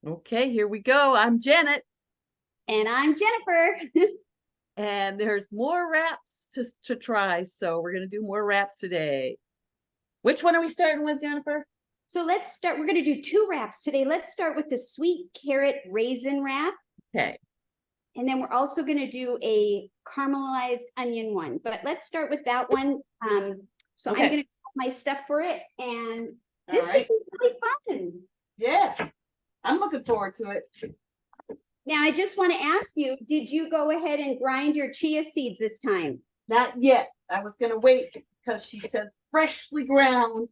Okay, here we go. I'm Janet. And I'm Jennifer. And there's more wraps to try. So we're going to do more wraps today. Which one are we starting with, Jennifer? So let's start. We're going to do 2 wraps today. Let's start with the Sweet Carrot Raisin Wrap. Okay. And then we're also going to do a caramelized onion one. But let's start with that one. So Okay. I'm going to put my stuff for it. And this should be really fun. Yeah, I'm looking forward to it. Now, I just want to ask you, did you go ahead and grind your chia seeds this time? Not yet. I was going to wait because she says freshly ground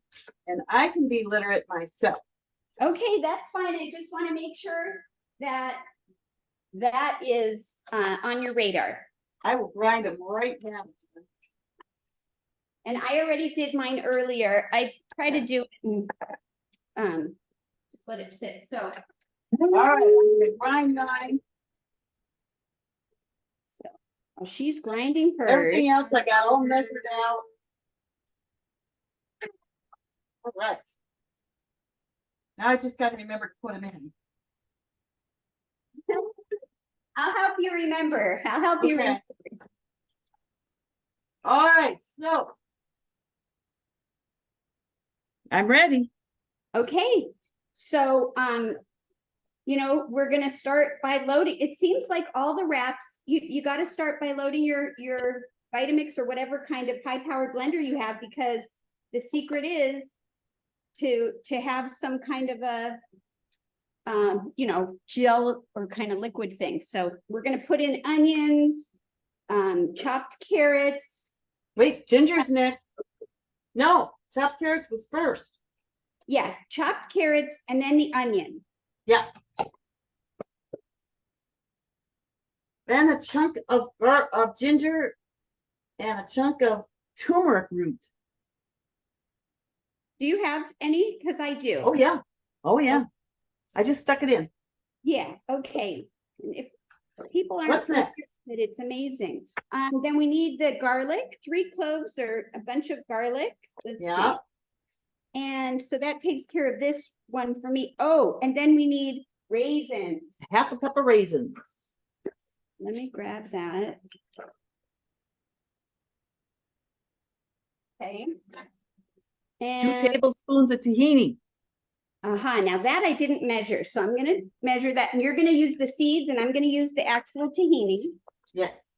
and I can be literate myself. Okay, that's fine. I just want to make sure that that is on your radar. I will grind them right now. And I already did mine earlier. I try to do it and just let it sit. So all right, I'm gonna grind mine. So she's grinding hers. Everything else I got all measured out. All right. Now I just got to remember to put them in. I'll help you remember. I'll help you remember. All right, so I'm ready. Okay. So you know, we're gonna start by loading. It seems like all the wraps, you got to start by loading your Vitamix or whatever kind of high-powered blender you have, because the secret is to have some kind of a you know, gel or kind of liquid thing. So we're going to put in onions, chopped carrots. Wait, ginger's next. No, chopped carrots was first. Yeah, chopped carrots and then the onion. Yeah. Then a chunk of ginger and a chunk of turmeric root. Do you have any? Because I do. Oh, yeah. Oh, yeah. I just stuck it in. Yeah, okay. And if people aren't What's next? It's amazing. Then we need the garlic, 3 cloves or a bunch of garlic. Let's see. And so that takes care of this one for me. Oh, and then we need raisins. Half a cup of raisins. Let me grab that. Okay. And 2 tablespoons of tahini. Now that I didn't measure, so I'm going to measure that. And you're going to use the seeds and I'm going to use the actual tahini. Yes.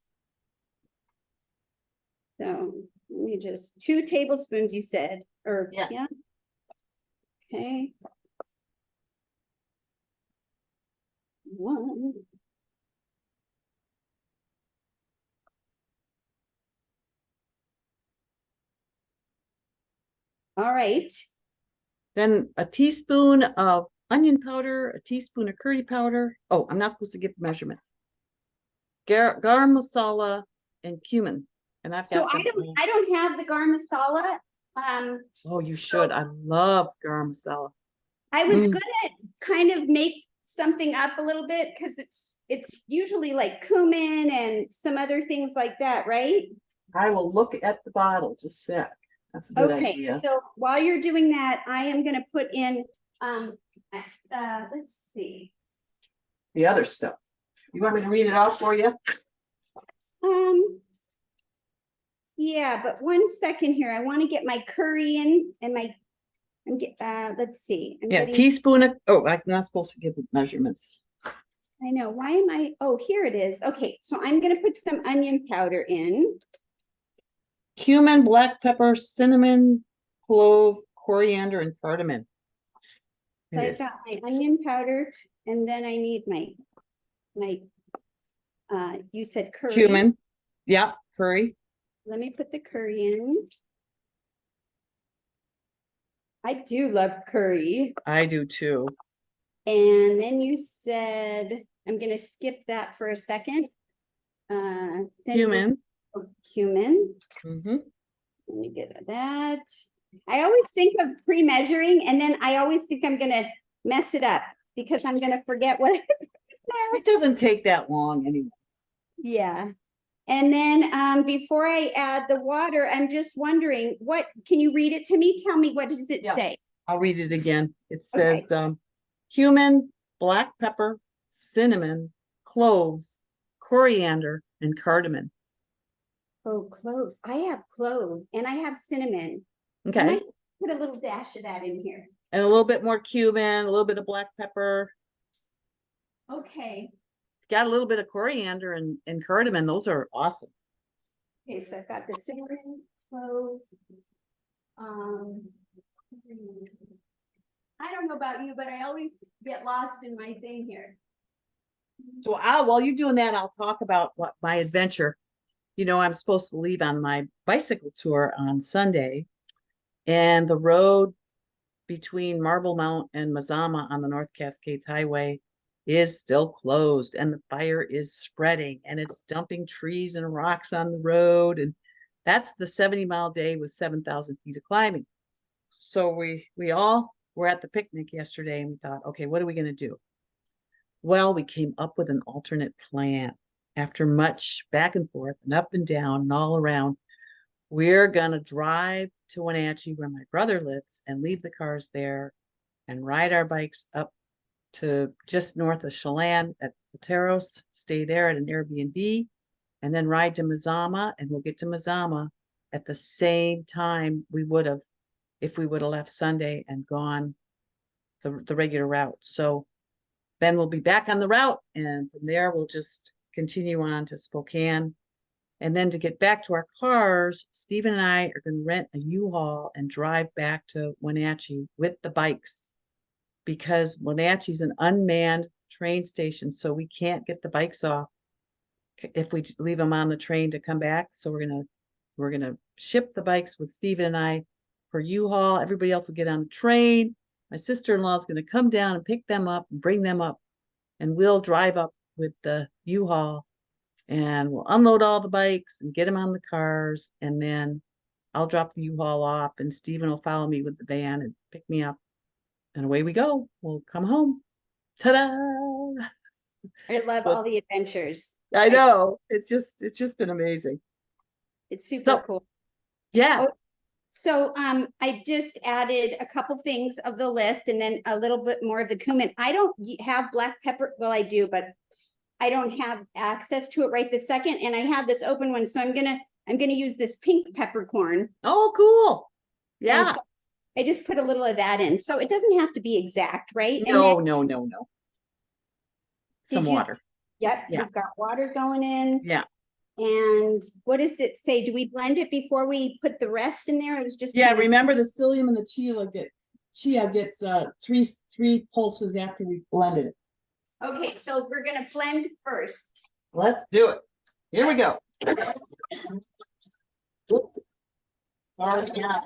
So let me just 2 tablespoons, you said, or yeah. Okay. 1. All right. Then a teaspoon of onion powder, a teaspoon of curry powder. Oh, I'm not supposed to give measurements. Garam masala and cumin. And I've got I don't have the garam masala. Oh, you should. I love garam masala. I was gonna kind of make something up a little bit because it's usually like cumin and some other things like that, right? I will look at the bottle just a sec. That's a good idea. So while you're doing that, I am going to put in, let's see. The other stuff. You want me to read it off for you? Yeah, but 1 second here. I want to get my curry in and my, let's see. Teaspoon of, oh, I'm not supposed to give measurements. I know. Why am I, oh, here it is. Okay, so I'm going to put some onion powder in. Cumin, black pepper, cinnamon, clove, coriander, and cardamom. So I've got my onion powder, and then I need my you said curry. Cumin. Yeah, curry. Let me put the curry in. I do love curry. I do too. And then you said, I'm going to skip that for a second. Cumin. Cumin. Mm-hmm. Let me get that. I always think of pre-measuring, and then I always think I'm going to mess it up because I'm going to forget what. It doesn't take that long anyway. Yeah. And then before I add the water, I'm just wondering, what can you read it to me? Tell me, what does it say? I'll read it again. It says cumin, black pepper, cinnamon, cloves, coriander, and cardamom. Oh, cloves. I have clove and I have cinnamon. I Okay. might put a little dash of that in here. And a little bit more cumin, a little bit of black pepper. Okay. Got a little bit of coriander and cardamom. Those are awesome. Okay, so I've got the cinnamon, clove. I don't know about you, but I always get lost in my thing here. So while you're doing that, I'll talk about what my adventure. You know, I'm supposed to leave on my bicycle tour on Sunday, and the road between Marble Mount and Mazama on the North Cascades Highway is still closed, and the fire is spreading, and it's dumping trees and rocks on the road. And that's the 70-mile day with 7,000 feet of climbing. So we all were at the picnic yesterday, and we thought, okay, what are we going to do? Well, we came up with an alternate plan. After much back and forth and up and down and all around, we're going to drive to Wenatchee, where my brother lives, and leave the cars there and ride our bikes up to just north of Chelan at Pateros, stay there at an Airbnb, and then ride to Mazama. And we'll get to Mazama at the same time we would have if we would have left Sunday and gone the regular route. So then we'll be back on the route, and from there we'll just continue on to Spokane. And then to get back to our cars, Stephen and I are going to rent a U-Haul and drive back to Wenatchee with the bikes, because Wenatchee's an unmanned train station, so we can't get the bikes off if we leave them on the train to come back. So we're gonna ship the bikes with Stephen and I per U-Haul. Everybody else will get on the train. My sister-in-law is going to come down and pick them up and bring them up, and we'll drive up with the U-Haul, and we'll unload all the bikes and get them on the cars, and then I'll drop the U-Haul off, and Stephen will follow me with the van and pick me up, and away we go. We'll come home. Ta-da! I love all the adventures. I know. It's just been amazing. It's super cool. Yeah. Oh, so I just added a couple things of the list and then a little bit more of the cumin. I don't have black pepper. Well, I do, but I don't have access to it right this second. And I have this open one. So I'm gonna use this pink peppercorn. Oh, cool. Yeah. So I just put a little of that in. So it doesn't have to be exact, right? No. Some water. Yep. Yeah. We've got water going in. Yeah. And what does it say? Do we blend it before we put the rest in there? It was just Remember, the psyllium and the chia gets three pulses after we blended it. Okay, so we're gonna blend first. Let's do it. Here we go. Oops. Sorry, yeah.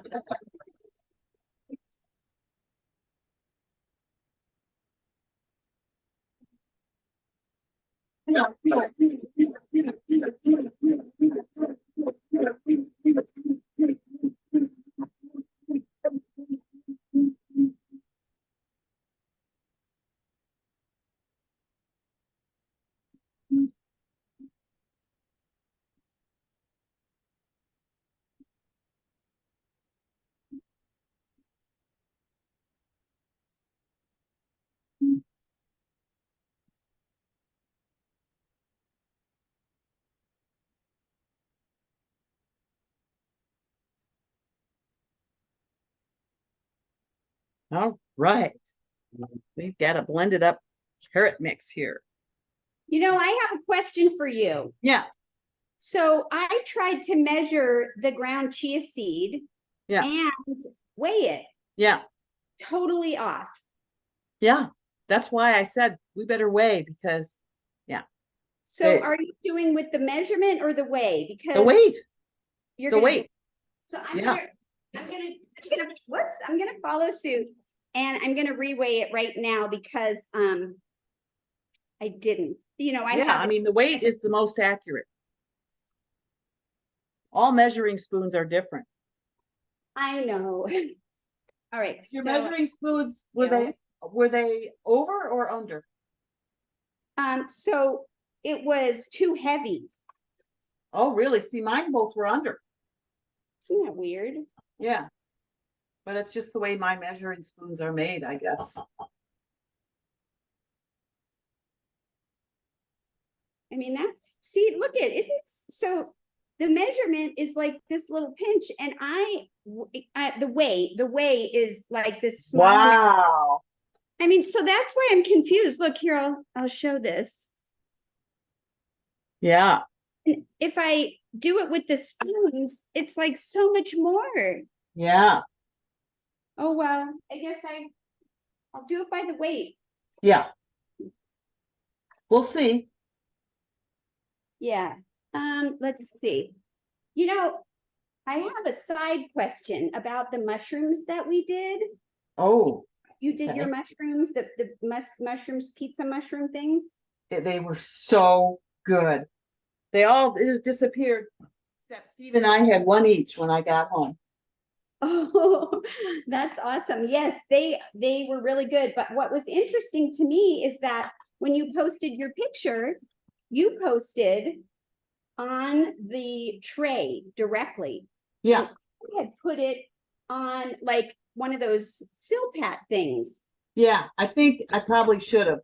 All right. We've got a blended up carrot mix here. You know, I have a question for you. Yeah. So I tried to measure the ground chia seed and weigh it. Yeah. Totally off. Yeah. That's why I said we better weigh, because So are you doing with the measurement or the weigh? Because the weight. You're the weight. So I'm gonna follow suit, and I'm gonna reweigh it right now because I didn't. You know, I mean, the weight is the most accurate. All measuring spoons are different. I know. All right. Your measuring spoons, were they over or under? So it was too heavy. Oh, really? See, mine both were under. Isn't that weird? Yeah. But it's just the way my measuring spoons are made, I guess. I mean, see, look at, isn't, so the measurement is like this little pinch, and the way is like this small. Wow. I mean, so that's why I'm confused. Look here, I'll show this. Yeah. And if I do it with the spoons, it's like so much more. Yeah. Oh, well, I guess I'll do it by the weight. Yeah. We'll see. Yeah. Let's see. You know, I have a side question about the mushrooms that we did. Oh, You did your okay. mushrooms, the mushrooms, pizza mushroom things? They were so good. They all just disappeared. Except Steve and I had one each when I got home. Oh, that's awesome. Yes, they were really good. But what was interesting to me is that when you posted your picture, you posted on the tray directly. Yeah. I had put it on like one of those Silpat things. Yeah. I think I probably should have.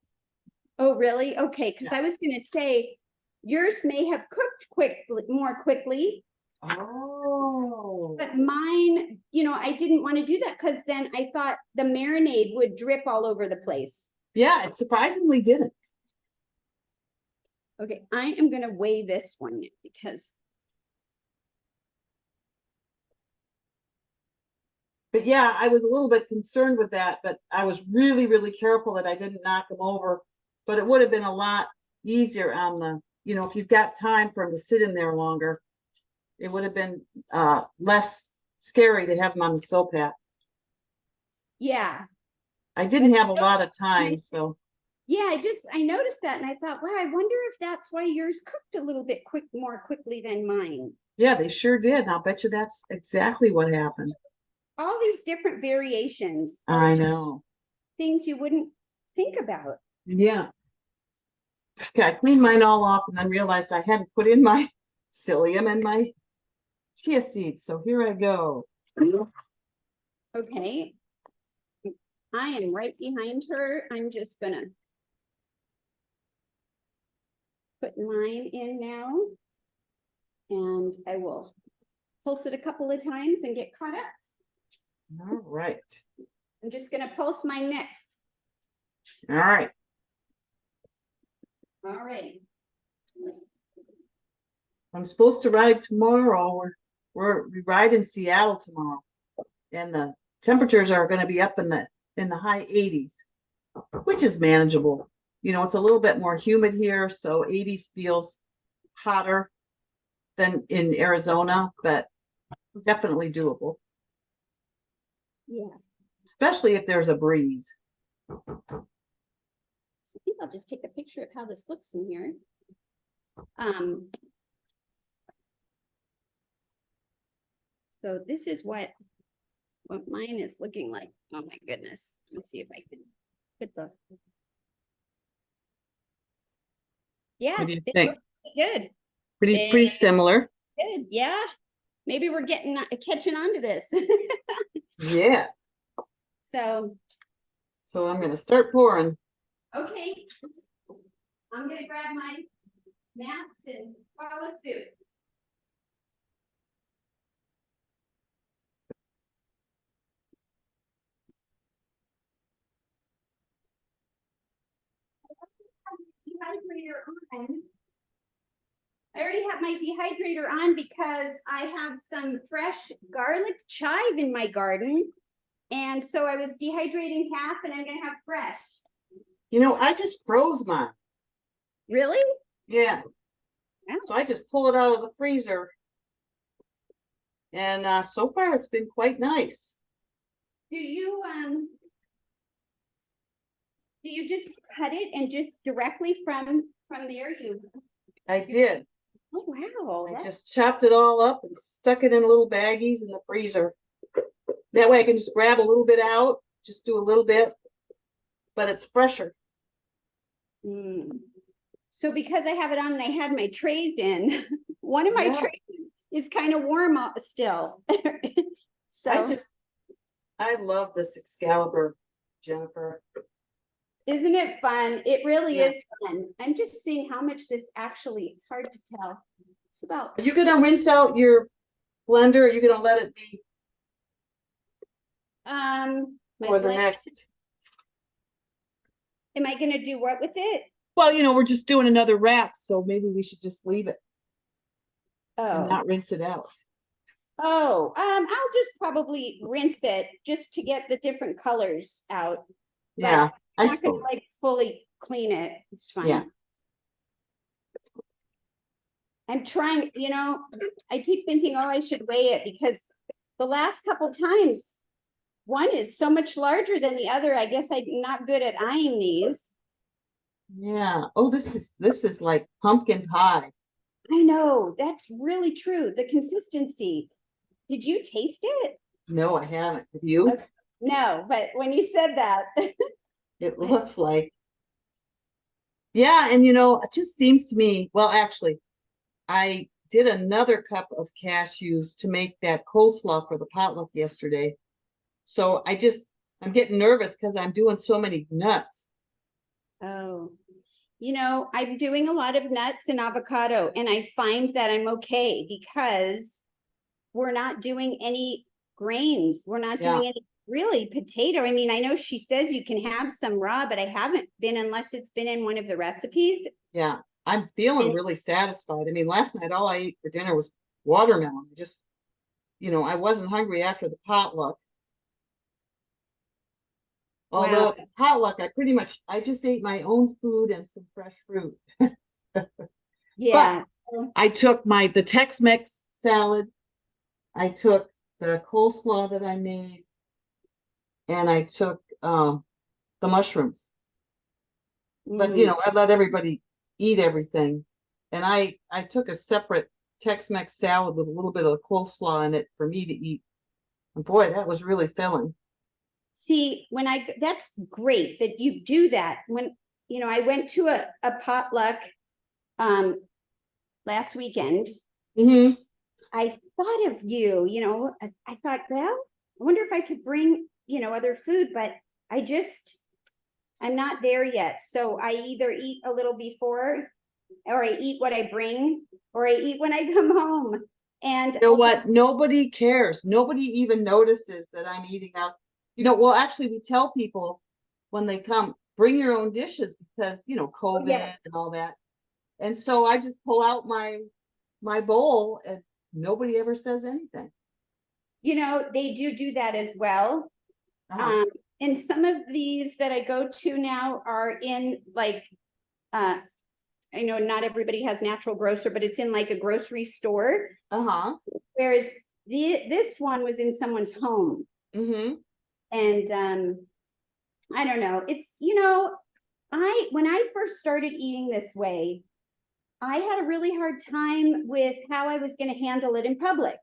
Oh, really? Okay, because Yeah. I was going to say yours may have cooked more quickly. Oh. But mine, you know, I didn't want to do that because then I thought the marinade would drip all over the place. Yeah, it surprisingly didn't. Okay, I am going to weigh this one because. But yeah, I was a little bit concerned with that, but I was really, really careful that I didn't knock them over. But it would have been a lot easier on the, if you've got time for them to sit in there longer, it would have been less scary to have them on the Silpat. Yeah. I didn't have a lot of time, so. Yeah, I noticed that and I thought, wow, I wonder if that's why yours cooked a little bit more quickly than mine. Yeah, they sure did. And I'll bet you that's exactly what happened. All these different variations. I know. Things you wouldn't think about. Yeah. Okay, I cleaned mine all off and then realized I hadn't put in my psyllium and my chia seeds. So here I go. Okay. I am right behind her. I'm just gonna put mine in now. And I will pulse it a couple of times and get caught up. All right. I'm just gonna pulse mine next. All right. All right. I'm supposed to ride tomorrow. We ride in Seattle tomorrow, and the temperatures are going to be up in the high 80s, which is manageable. It's a little bit more humid here, so 80s feels hotter than in Arizona, but definitely doable. Yeah. Especially if there's a breeze. I think I'll just take a picture of how this looks in here. So this is what mine is looking like. Oh my goodness. Let's see if I can put the. Yeah, What do you think? Good. Pretty similar. Good. Yeah. Maybe we're catching on to this. Yeah. So I'm going to start pouring. okay. I'm going to grab my mats and follow suit. Dehydrator on. I already have my dehydrator on because I have some fresh garlic chive in my garden. And so I was dehydrating half and I'm going to have fresh. I just froze mine. Really? Yeah. Yeah. So I just pull it out of the freezer. And so far it's been quite nice. Do you just cut it and just directly from there I did. Oh wow. I just chopped it all up and stuck it in little baggies in the freezer. That way I can just grab a little bit out, just do a little bit, but it's fresher. So because I have it on and I had my trays in, one of my trays is kind of warm still. So I love this Excalibur, Jennifer. Isn't it fun? It really Yeah. is fun. I'm just seeing how much this actually, it's hard to tell. It's about, Are you gonna rinse out your blender? Or are you gonna let it be my for the blend, next? am I gonna do what with it? Well, we're just doing another wrap, so maybe we should just leave it and Oh, not rinse it out. I'll just probably rinse it just to get the different colors out. But Yeah, I I'm not gonna suppose. like fully clean it. It's fine. Yeah. I'm trying, I keep thinking, oh, I should weigh it because the last couple times, one is so much larger than the other. I guess I'm not good at eyeing these. Yeah. Oh, this is like pumpkin pie. I know, that's really true. The consistency. Did you taste it? No, I haven't. Have you? Okay. No, but when you said that, It looks like. Yeah, and it just seems to me, well, actually, I did another cup of cashews to make that coleslaw for the potluck yesterday. So I'm getting nervous because I'm doing so many nuts. oh, I'm doing a lot of nuts and avocado, and I find that I'm okay because we're not doing any grains. We're not Yeah. doing any really potato. I mean, I know she says you can have some raw, but I haven't been unless it's been in one of the recipes. Yeah. I'm feeling And really satisfied. I mean, last night all I ate for dinner was watermelon. Just, I wasn't hungry after the potluck. Although wow, at the potluck, I just ate my own food and some fresh fruit. But yeah. I took the Tex-Mex salad. I took the coleslaw that I made, and I took the mushrooms. But Mm. I let everybody eat everything, and I took a separate Tex-Mex salad with a little bit of coleslaw in it for me to eat. And boy, that was really filling. See, that's great that you do that. When, I went to a potluck um last weekend. Mm-hmm. I thought of you, I thought, well, I wonder if I could bring, other food, but I'm not there yet. So I either eat a little before, or I eat what I bring, or I eat when I come home. And You know what? Nobody cares. Nobody even notices that I'm eating out. Well, actually, we tell people when they come, bring your own dishes because, COVID yes, and all that. And so I just pull out my bowl and nobody ever says anything. they do that as well. Uh-huh. And some of these that I go to now are in like, I know not everybody has natural grocer, but it's in like a grocery store. Uh-huh. Whereas this one was in someone's home. Mm-hmm. And I don't know. It's, when I first started eating this way, I had a really hard time with how I was going to handle it in public.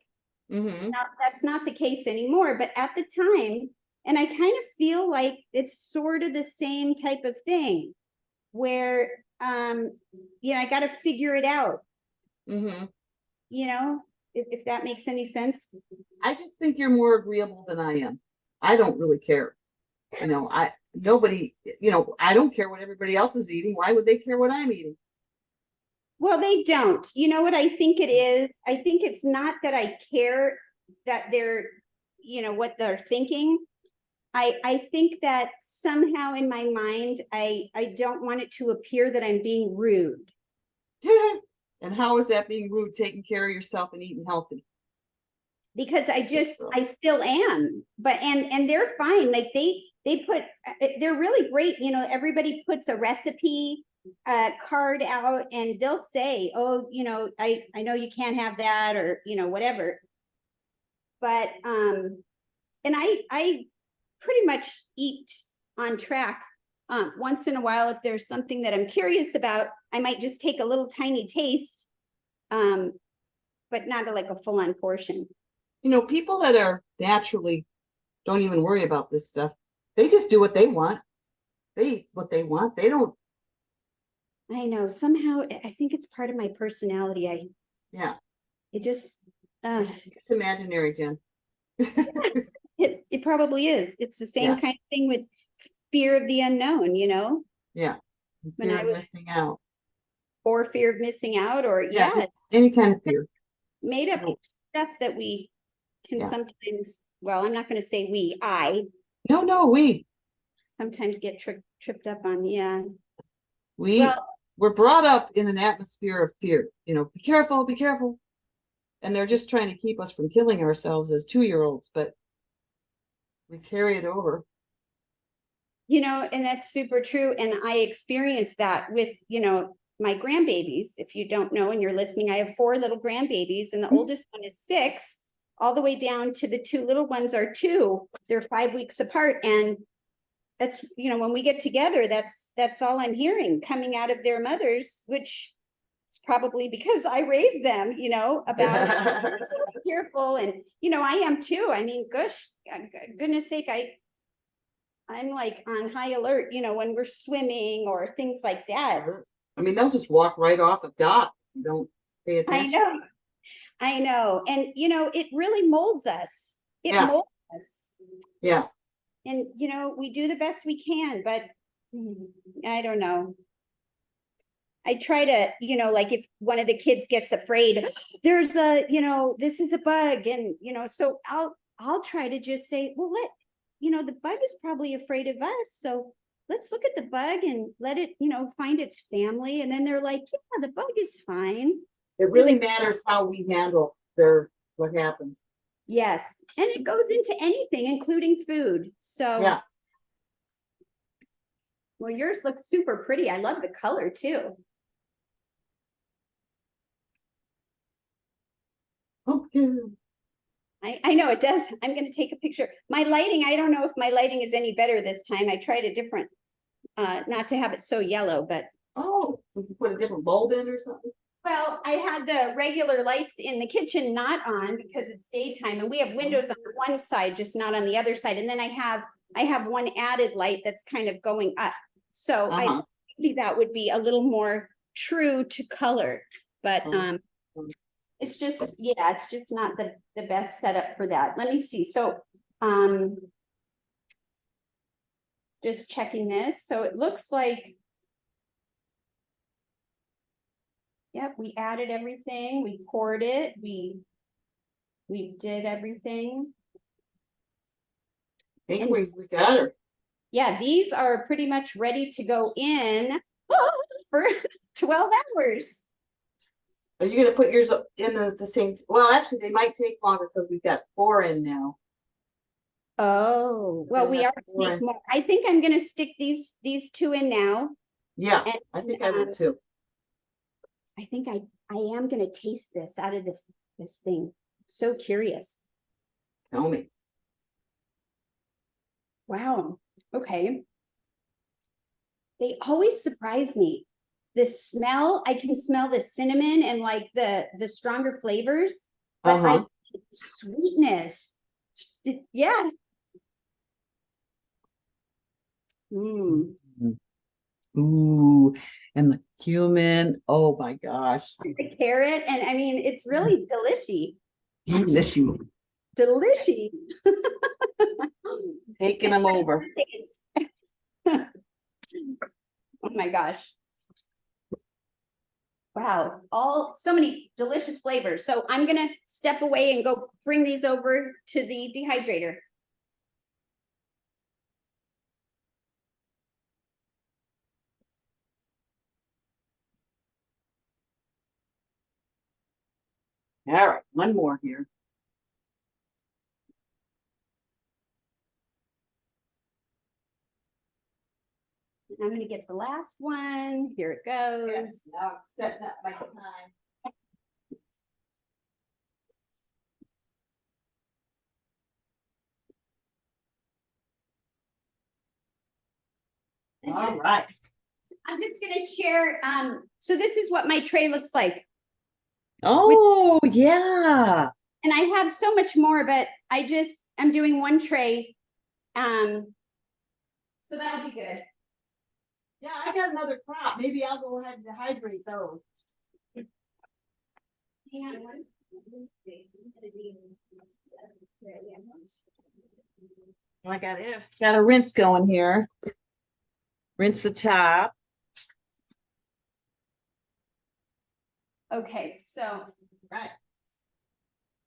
Mm-hmm. Now, that's not the case anymore, but at the time, and I kind of feel like it's sort of the same type of thing where, I got to figure it out, Mm-hmm. if that makes any sense. I just think you're more agreeable than I am. I don't really care. Nobody, I don't care what everybody else is eating. Why would they care what I'm eating? Well, they don't. You know what I think it is? I think it's not that I care that they're, what they're thinking. I think that somehow in my mind, I don't want it to appear that I'm being rude. And how is that being rude, taking care of yourself and eating healthy? Because I still am, but and they're fine. Like they put, they're really great. Everybody puts a recipe card out and they'll say, oh, I know you can't have that, or whatever. But and I pretty much eat on track. Once in a while, if there's something that I'm curious about, I might just take a little tiny taste, but not like a full-on portion. People that are naturally don't even worry about this stuff. They just do what they want. They eat what they want. They don't. I know, somehow I think it's part of my personality. Yeah. It just It's imaginary, Jen. it probably is. It's the same Yeah. kind of thing with fear of the unknown, you know, Yeah. When Fear I of was- missing out. or fear of missing out, or Yeah, just any kind of fear. made up No. stuff that we can Yeah. sometimes, well, I'm not going to say I No, we sometimes get tripped up on. Yeah. we Well, were brought up in an atmosphere of fear. You know, be careful, be careful. And they're just trying to keep us from killing ourselves as 2-year-olds, but we carry it over. you know, and that's super true. And I experienced that with, you know, my grandbabies. If you don't know and you're listening, I have 4 little grandbabies, and the oldest one is 6, all the way down to the 2 little ones are 2. They're 5 weeks apart. And that's, you know, when we get together, that's all I'm hearing coming out of their mothers, which is probably because I raised them, you know, about be careful. And, you know, I am too. I mean, goodness sake, I'm like on high alert, you know, when we're swimming or things like that. I mean, they'll just walk right off a dock. You don't pay attention. I know. And, you know, it really molds us. It Yeah. molds us. Yeah. And, you know, we do the best we can, but I don't know. I try to, you know, like if one of the kids gets afraid, there's a, you know, this is a bug. And, you know, so I'll try to just say, well, you know, the bug is probably afraid of us. So let's look at the bug and let it, you know, find its family. And then they're like, yeah, the bug is fine. It really matters how we handle what happens. Yes. And it goes into anything, including food. So, yeah. Well, yours looks super pretty. I love the color too. Okay. I know it does. I'm going to take a picture. My lighting, I don't know if my lighting is any better this time. I tried a different, not to have it so yellow, but. Oh, did you put a different bulb in or something? Well, I had the regular lights in the kitchen not on because it's daytime, and we have windows on one side, just not on the other side. And then I have one added light that's kind of going up. So I think that would be a little more true to color, but it's just, yeah, it's just not the best setup for that. Let me see. So just checking this. So it looks like, yep, we added everything, we poured it, we did everything. I think we got her. Yeah, these are pretty much ready to go in for 12 hours. Are you going to put yours in the same? Well, actually, they might take longer because we've got 4 in now. Oh, well, we are make more. I think I'm going to stick these 2 in now. Yeah, and, I think I would too. I think I am going to taste this out of this thing. So curious. Tell me. Wow. Okay. They always surprise me. The smell, I can smell the cinnamon and like the stronger flavors, but sweetness. Yeah. Mm. Ooh, and the cumin. Oh my gosh. The carrot. And I mean, it's really delicious. Delicious. Delicious. Taking them over. Oh my gosh. Wow, so many delicious flavors. So I'm gonna step away and go bring these over to the dehydrator. All right, one more here. I'm gonna get the last one. Here it goes. Yes, now I'm setting up my time. All right. I'm just gonna share. So this is what my tray looks like. Oh, yeah. And I have so much more, but I'm doing one tray. So that'll be good. Yeah, I got another crop. Maybe I'll go ahead and dehydrate those. Hang on one. I got a rinse going here. Rinse the top. Okay, so Right.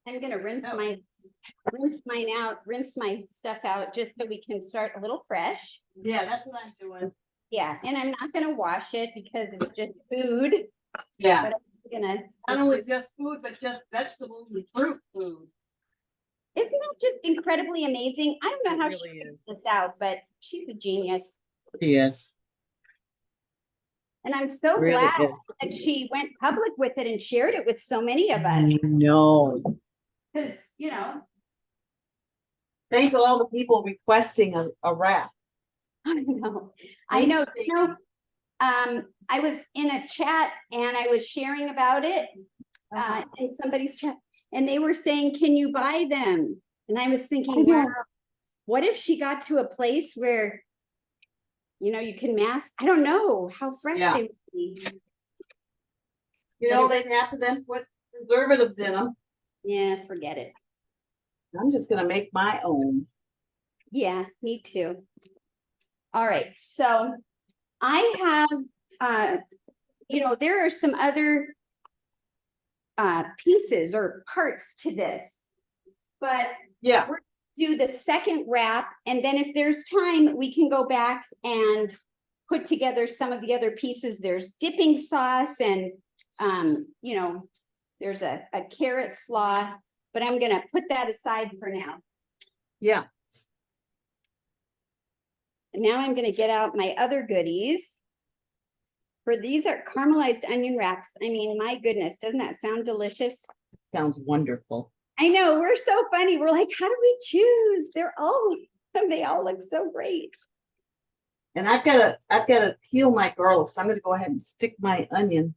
I'm gonna rinse Oh. rinse my stuff out just so we can start a little fresh. Yeah, that's what I'm doing. Yeah, and I'm not gonna wash it because it's just food, Yeah. but I'm gonna, Not only just food, but just vegetables and fruit food. isn't that just incredibly amazing? I don't know It how really she figured is. this out, but she's a genius. Yes. And I'm so Really glad is. that she went public with it and shared it with so many of us. No. Because, you know, Thank all the people requesting a wrap. I know, I know, you know, I was in a chat and I was sharing about it in somebody's chat, and they were saying, can you buy them? And I was thinking, wow, what if she got to a place where, you know, you can I don't know how fresh Yeah. they would be. You know, they'd have to then put preservatives in them. Yeah, forget it. I'm just gonna make my own. Yeah, me too. All right, so I have, you know, there are some other pieces or parts to this, but Yeah. we're do the second wrap, and then if there's time, we can go back and put together some of the other pieces. There's dipping sauce and, you know, there's a carrot slaw, but I'm gonna put that aside for now. Yeah. And now I'm gonna get out my other goodies. For these are caramelized onion wraps. I mean, my goodness, doesn't that sound delicious? Sounds wonderful. I know, we're so funny. We're like, how do we choose? They all look so great. And I've got to peel my garlic, so I'm gonna go ahead and stick my onion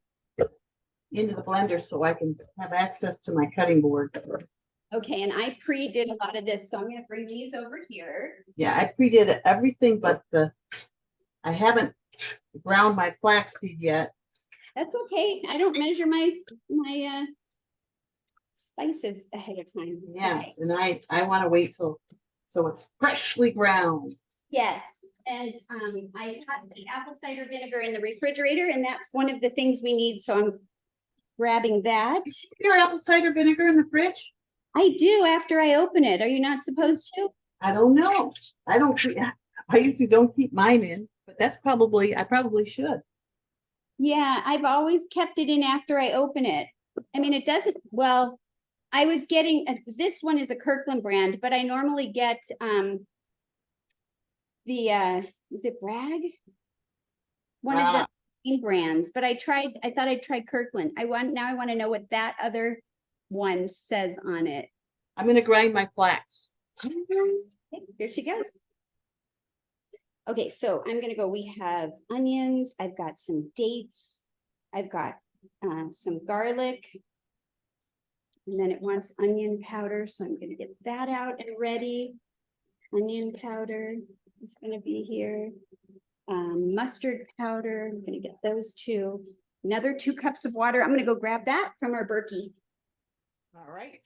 into the blender so I can have access to my cutting board. Okay, and I pre-did a lot of this, so I'm gonna bring these over here. Yeah, I pre-did everything but I haven't ground my flaxseed yet. That's okay. I don't measure my spices ahead of time. Yes, and I want to wait till so it's freshly ground. Yes, and I have the apple cider vinegar in the refrigerator, and that's one of the things we need, so I'm grabbing that. Your apple cider vinegar in the fridge? I do after I open it. Are you not supposed to? I don't know. I usually don't keep mine in, but I probably should. Yeah, I've always kept it in after I open it. I mean, it doesn't, well, I was getting, this one is a Kirkland brand, but I normally get is it Bragg? One of the main brands, but I thought I'd try Kirkland. Now I want to know what that other one says on it. I'm gonna grind my flax. Okay, here she goes. Okay, so I'm gonna go. We have onions. I've got some dates. I've got some garlic. And then it wants onion powder, so I'm gonna get that out and ready. Onion powder is gonna be here. Mustard powder, I'm gonna get those two. Another 2 cups of water. I'm gonna go grab that from our Berkey. All right.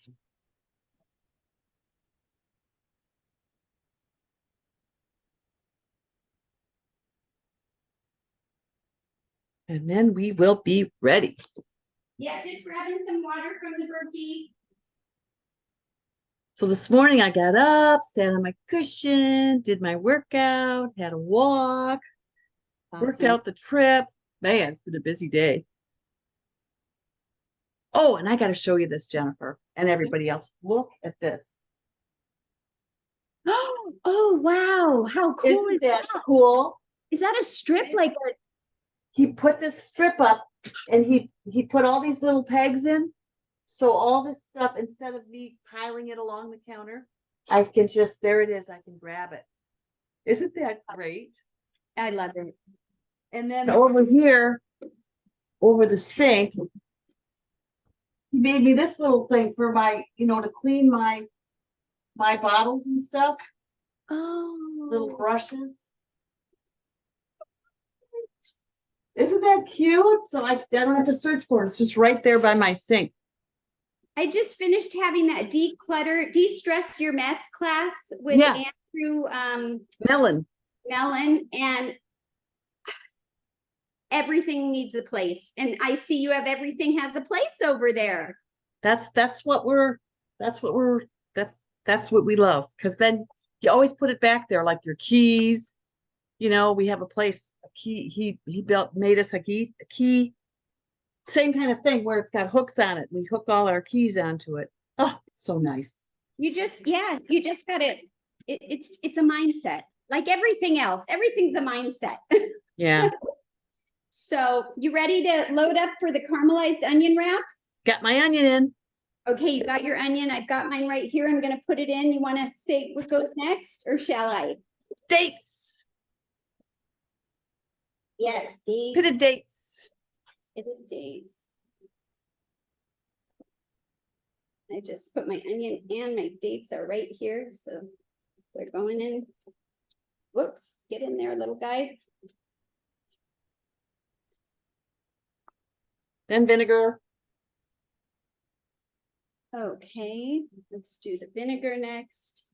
And then we will be ready. Yeah, just grabbing some water from the Berkey. So this morning I got up, sat on my cushion, did my workout, had a walk, worked out the trip. Man, it's been a busy day. Oh, and I got to show you this, Jennifer, and everybody else. Look at this. Oh, wow. How cool Isn't that cool? Is that a strip like a He put this strip up and he put all these little pegs in. So all this stuff, instead of me piling it along the counter, I can just, there it is, I can grab it. Isn't that great? I love it. And then over here, over the sink, he made me this little thing for my, to clean my bottles and stuff. Oh, Little brushes. Isn't that cute? So I don't have to search for it. It's just right there by my sink. I just finished having that de-stress your mess class with Ann through Melon. melon, and everything needs a place. And I see you have everything has a place over there. That's what we love. Because then you always put it back there, like your keys. You know, we have a place, a key. He made us a key. Same kind of thing where it's got hooks on it. We hook all our keys onto it. Oh, so nice. You just got it. It's a mindset. Like everything else, everything's a mindset. Yeah. So you ready to load up for the caramelized onion wraps? Got my onion in. Okay, you got your onion. I've got mine right here. I'm gonna put it in. You want to say what goes next, or shall I? Dates. Yes, dates. Pitted dates. Pitted dates. I just put my onion and my dates are right here, so they're going in. Whoops, get in there, little guy. Then vinegar. Okay, let's do the vinegar next.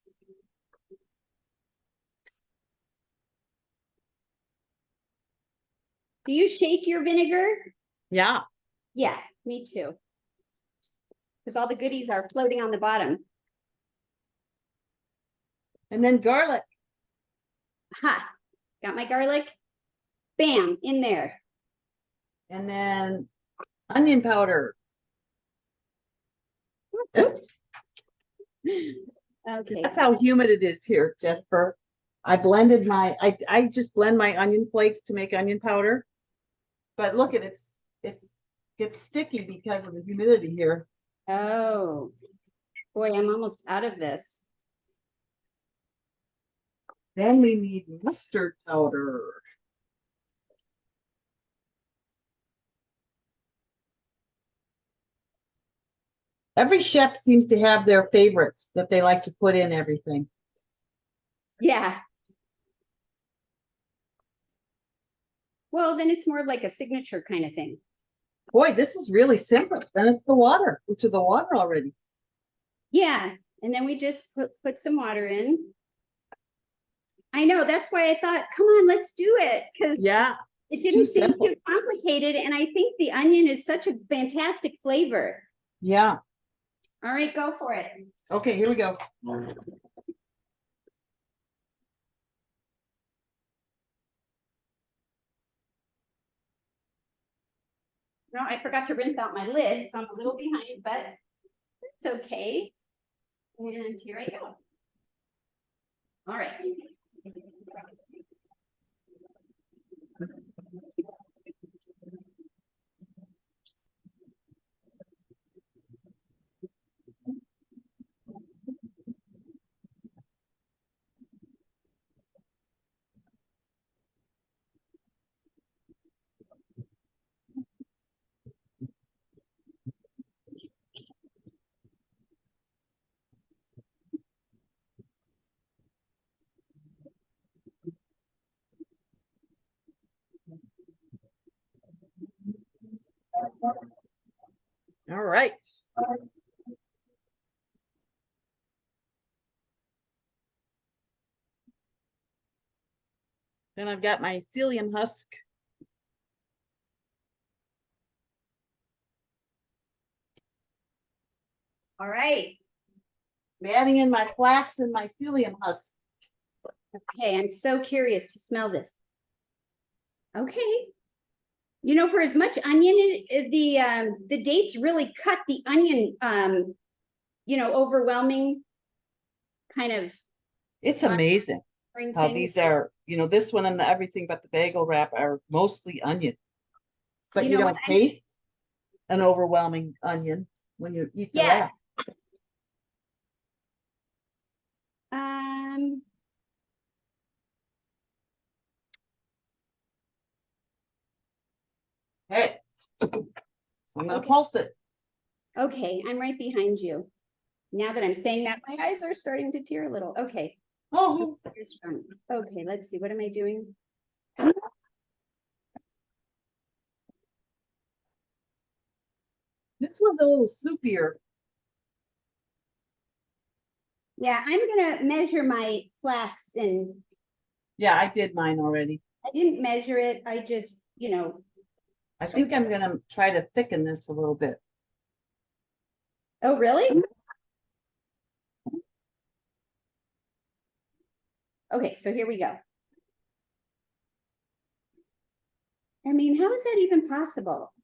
Do you shake your vinegar? Yeah. Yeah, me too. Because all the goodies are floating on the bottom. And then garlic. Ha, got my garlic. Bam, in there. And then onion powder. Oops. Okay. That's how humid it is here, Jennifer. I just blend my onion flakes to make onion powder. But look at it's gets sticky because of the humidity here. Oh, boy, I'm almost out of this. Then we need mustard powder. Every chef seems to have their favorites that they like to put in everything. Yeah. Well, then it's more like a signature kind of thing. Boy, this is really simple. Then it's the water, which is the water already. Yeah, and then we just put some water in. I know, that's why I thought, come on, let's do it. Because yeah, it didn't seem too complicated. And I think the onion is such a fantastic flavor. Yeah. All right, go for it. Okay, here we go. No, I forgot to rinse out my lid, so I'm a little behind, but it's okay. And here I go. All right. All right. Then I've got my psyllium husk. All right. I'm adding in my flax and my psyllium husk. Okay, I'm so curious to smell this. Okay. You know, for as much onion, the dates really cut the onion, you know, overwhelming kind of. It's amazing how thing. these are, you know, this one and the everything but the bagel wrap are mostly onion. But you don't taste an overwhelming onion when you eat the wrap. Hey, so I'm gonna pulse it. Okay, I'm right behind you. Now that I'm saying that, my eyes are starting to tear a little. Okay. Oh, okay, let's see. What am I doing? this one's a little soupier. Yeah, I'm gonna measure my flax, and Yeah, I did mine already. I didn't measure it. I just, I think I'm gonna try to thicken this a little bit. Oh, really? Okay, so here we go. I mean, how is that even possible?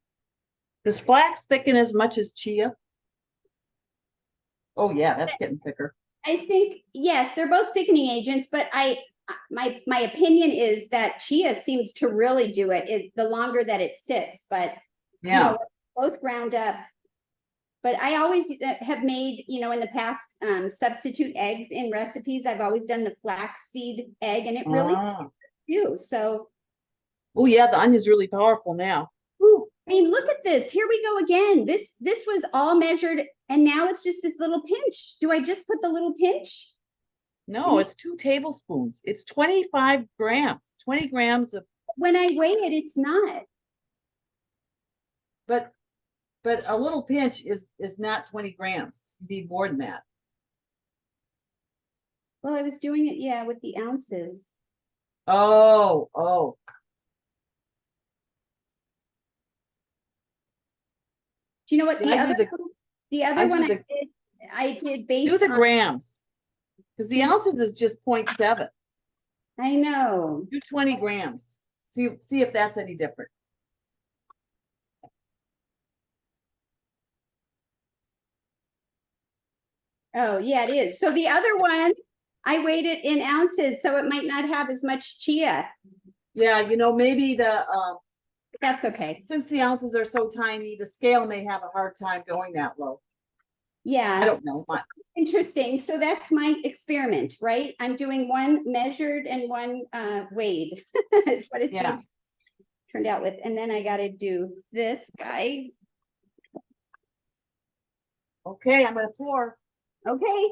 Does flax thicken as much as chia? Oh yeah, that's getting thicker. I think, yes, they're both thickening agents, but my opinion is that chia seems to really do it, the longer that it sits, but Yeah. both ground up. But I always have made, in the past, substitute eggs in recipes. I've always done the flaxseed egg, and it really do. So, oh yeah, the onion's really powerful now. Woo. I mean, look at this. Here we go again. This was all measured, and now it's just this little pinch. Do I just put the little pinch? No, it's 2 tablespoons. It's 25 grams, 20 grams of. When I weigh it, it's not. But a little pinch is not 20 grams. You need more than that. Well, I was doing it, yeah, with the ounces. Oh. Do you know what Yeah, the other one I did based do the on grams, because the ounces is just 0.7. I know. Do 20 grams. See if that's any different. Oh, yeah, it is. So the other one, I weighed it in ounces, so it might not have as much chia. Yeah, maybe That's okay. since the ounces are so tiny, the scale may have a hard time going that low. Yeah. I don't know. Interesting. So that's my experiment, right? I'm doing one measured and one weighed. Is what it seems turned out with. And then I got to do this guy. Okay, I'm gonna pour. Okay.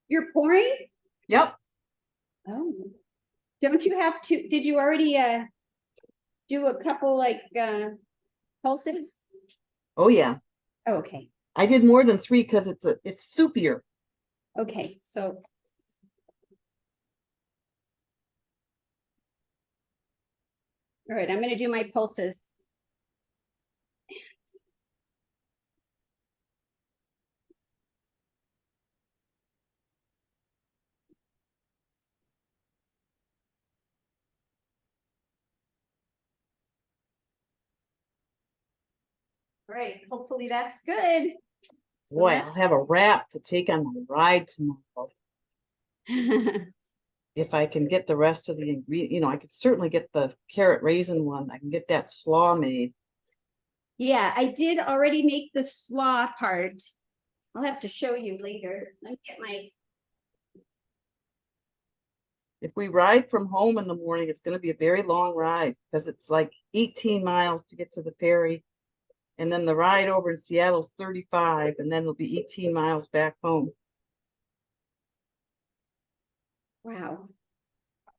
You're pouring? Yep. Oh. Don't you have to, did you already do a couple pulses? Oh yeah. Oh, okay. I did more than 3 because it's soupier. Okay, so all right, I'm gonna do my pulses. All right, hopefully that's good. So Boy, I'll have a wrap to take on my ride tomorrow. If I can get the rest of the ingredient, I could certainly get the carrot raisin one. I can get that slaw made. Yeah, I did already make the slaw part. I'll have to show you later. Let me get my. If we ride from home in the morning, it's going to be a very long ride because it's like 18 miles to get to the ferry. And then the ride over in Seattle is 35, and then it'll be 18 miles back home. Wow.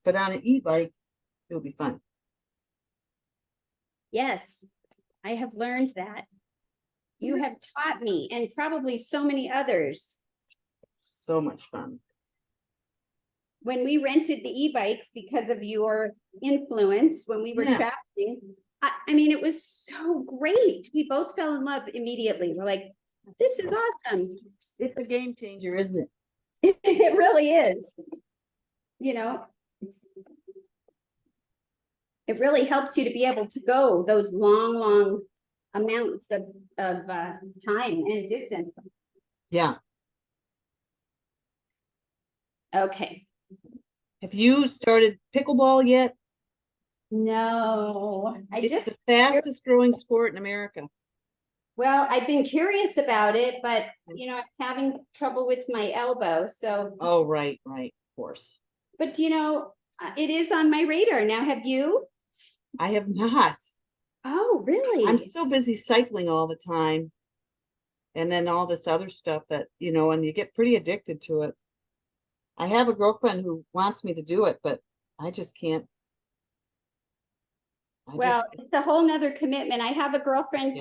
But on an e-bike, it'll be fun. Yes, I have learned that. You have taught me, and probably so many others. It's so much fun. When we rented the e-bikes because of your influence, when we were traveling, I mean, it was so great. We both fell in love immediately. We're like, this is awesome. It's a game changer, isn't it? It really is. It really helps you to be able to go those long amounts of time and distance. Yeah. Okay. Have you started pickleball yet? No, It's the fastest growing sport in America. Well, I've been curious about it, but I'm having trouble with my elbow. So. Oh, right, of course. But it is on my radar now. Have you? I have not. Oh, really? I'm so busy cycling all the time. And then all this other stuff that, and you get pretty addicted to it. I have a girlfriend who wants me to do it, but I just can't. It's a whole nother commitment. I have a girlfriend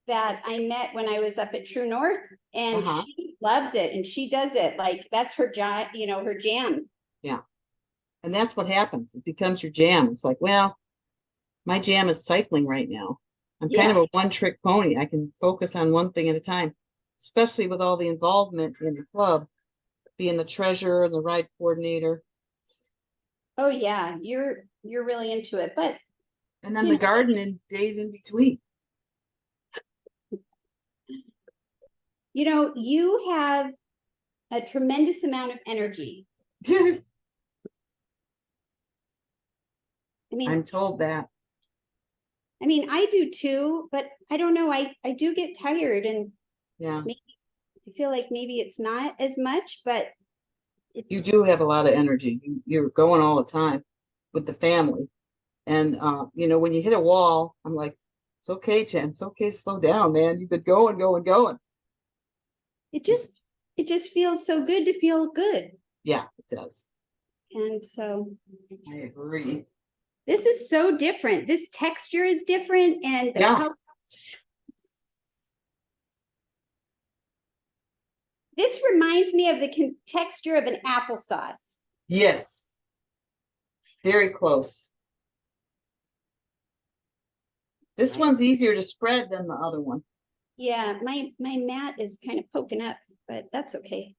that I met when I was up at True North, and Uh-huh. she loves it, and she does it like that's her job, her jam. Yeah. And that's what happens. It becomes your jam. It's like, well, my jam is cycling right now. I'm kind of Yeah. a one-trick pony. I can focus on one thing at a time, especially with all the involvement in the club, being the treasurer and the ride coordinator, Oh yeah, you're really into it, but and then you the know, garden and days in between. you have a tremendous amount of energy. I mean, I'm told that. I do too, but I don't know. I do get tired, and Yeah. maybe I feel like maybe it's not as much, but You do have a lot of energy. You're going all the time with the family. And when you hit a wall, I'm like, it's okay, Jen. It's okay to slow down, man. You've been going, going, going. it just it just feels so good to feel good. Yeah, it does. And so I agree. this is so different. This texture is different, and the Yeah. color. This reminds me of the texture of an applesauce. Yes. Very close. This one's easier to spread than the other one. Yeah, my mat is kind of poking up, but that's okay.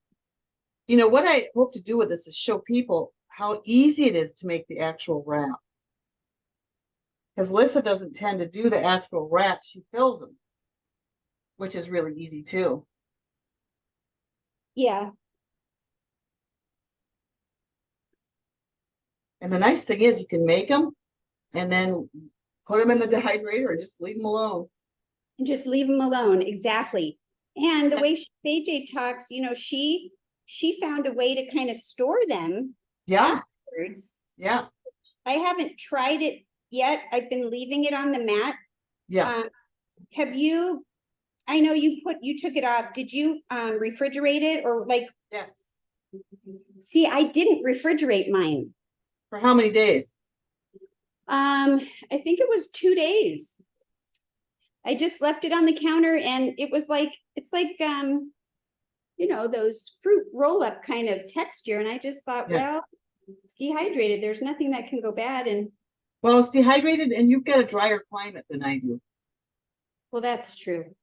What I hope to do with this is show people how easy it is to make the actual wrap. Because Lissa doesn't tend to do the actual wrap, she fills them, which is really easy too. Yeah. And the nice thing is you can make them and then put them in the dehydrator and just leave them alone. And just leave them alone. Exactly. And the way AJ talks, she found a way to kind of store them Yeah. afterwards. Yeah. I haven't tried it yet. I've been leaving it on the mat. Yeah. Have you? I know you took it off. Did you refrigerate it or like? Yes. See, I didn't refrigerate mine. For how many days? I think it was 2 days. I just left it on the counter, and it's like those fruit roll-up kind of texture. And I just thought, Yeah. well, it's dehydrated. There's nothing that can go bad. And Well, it's dehydrated and you've got a drier climate than I do. well, that's true.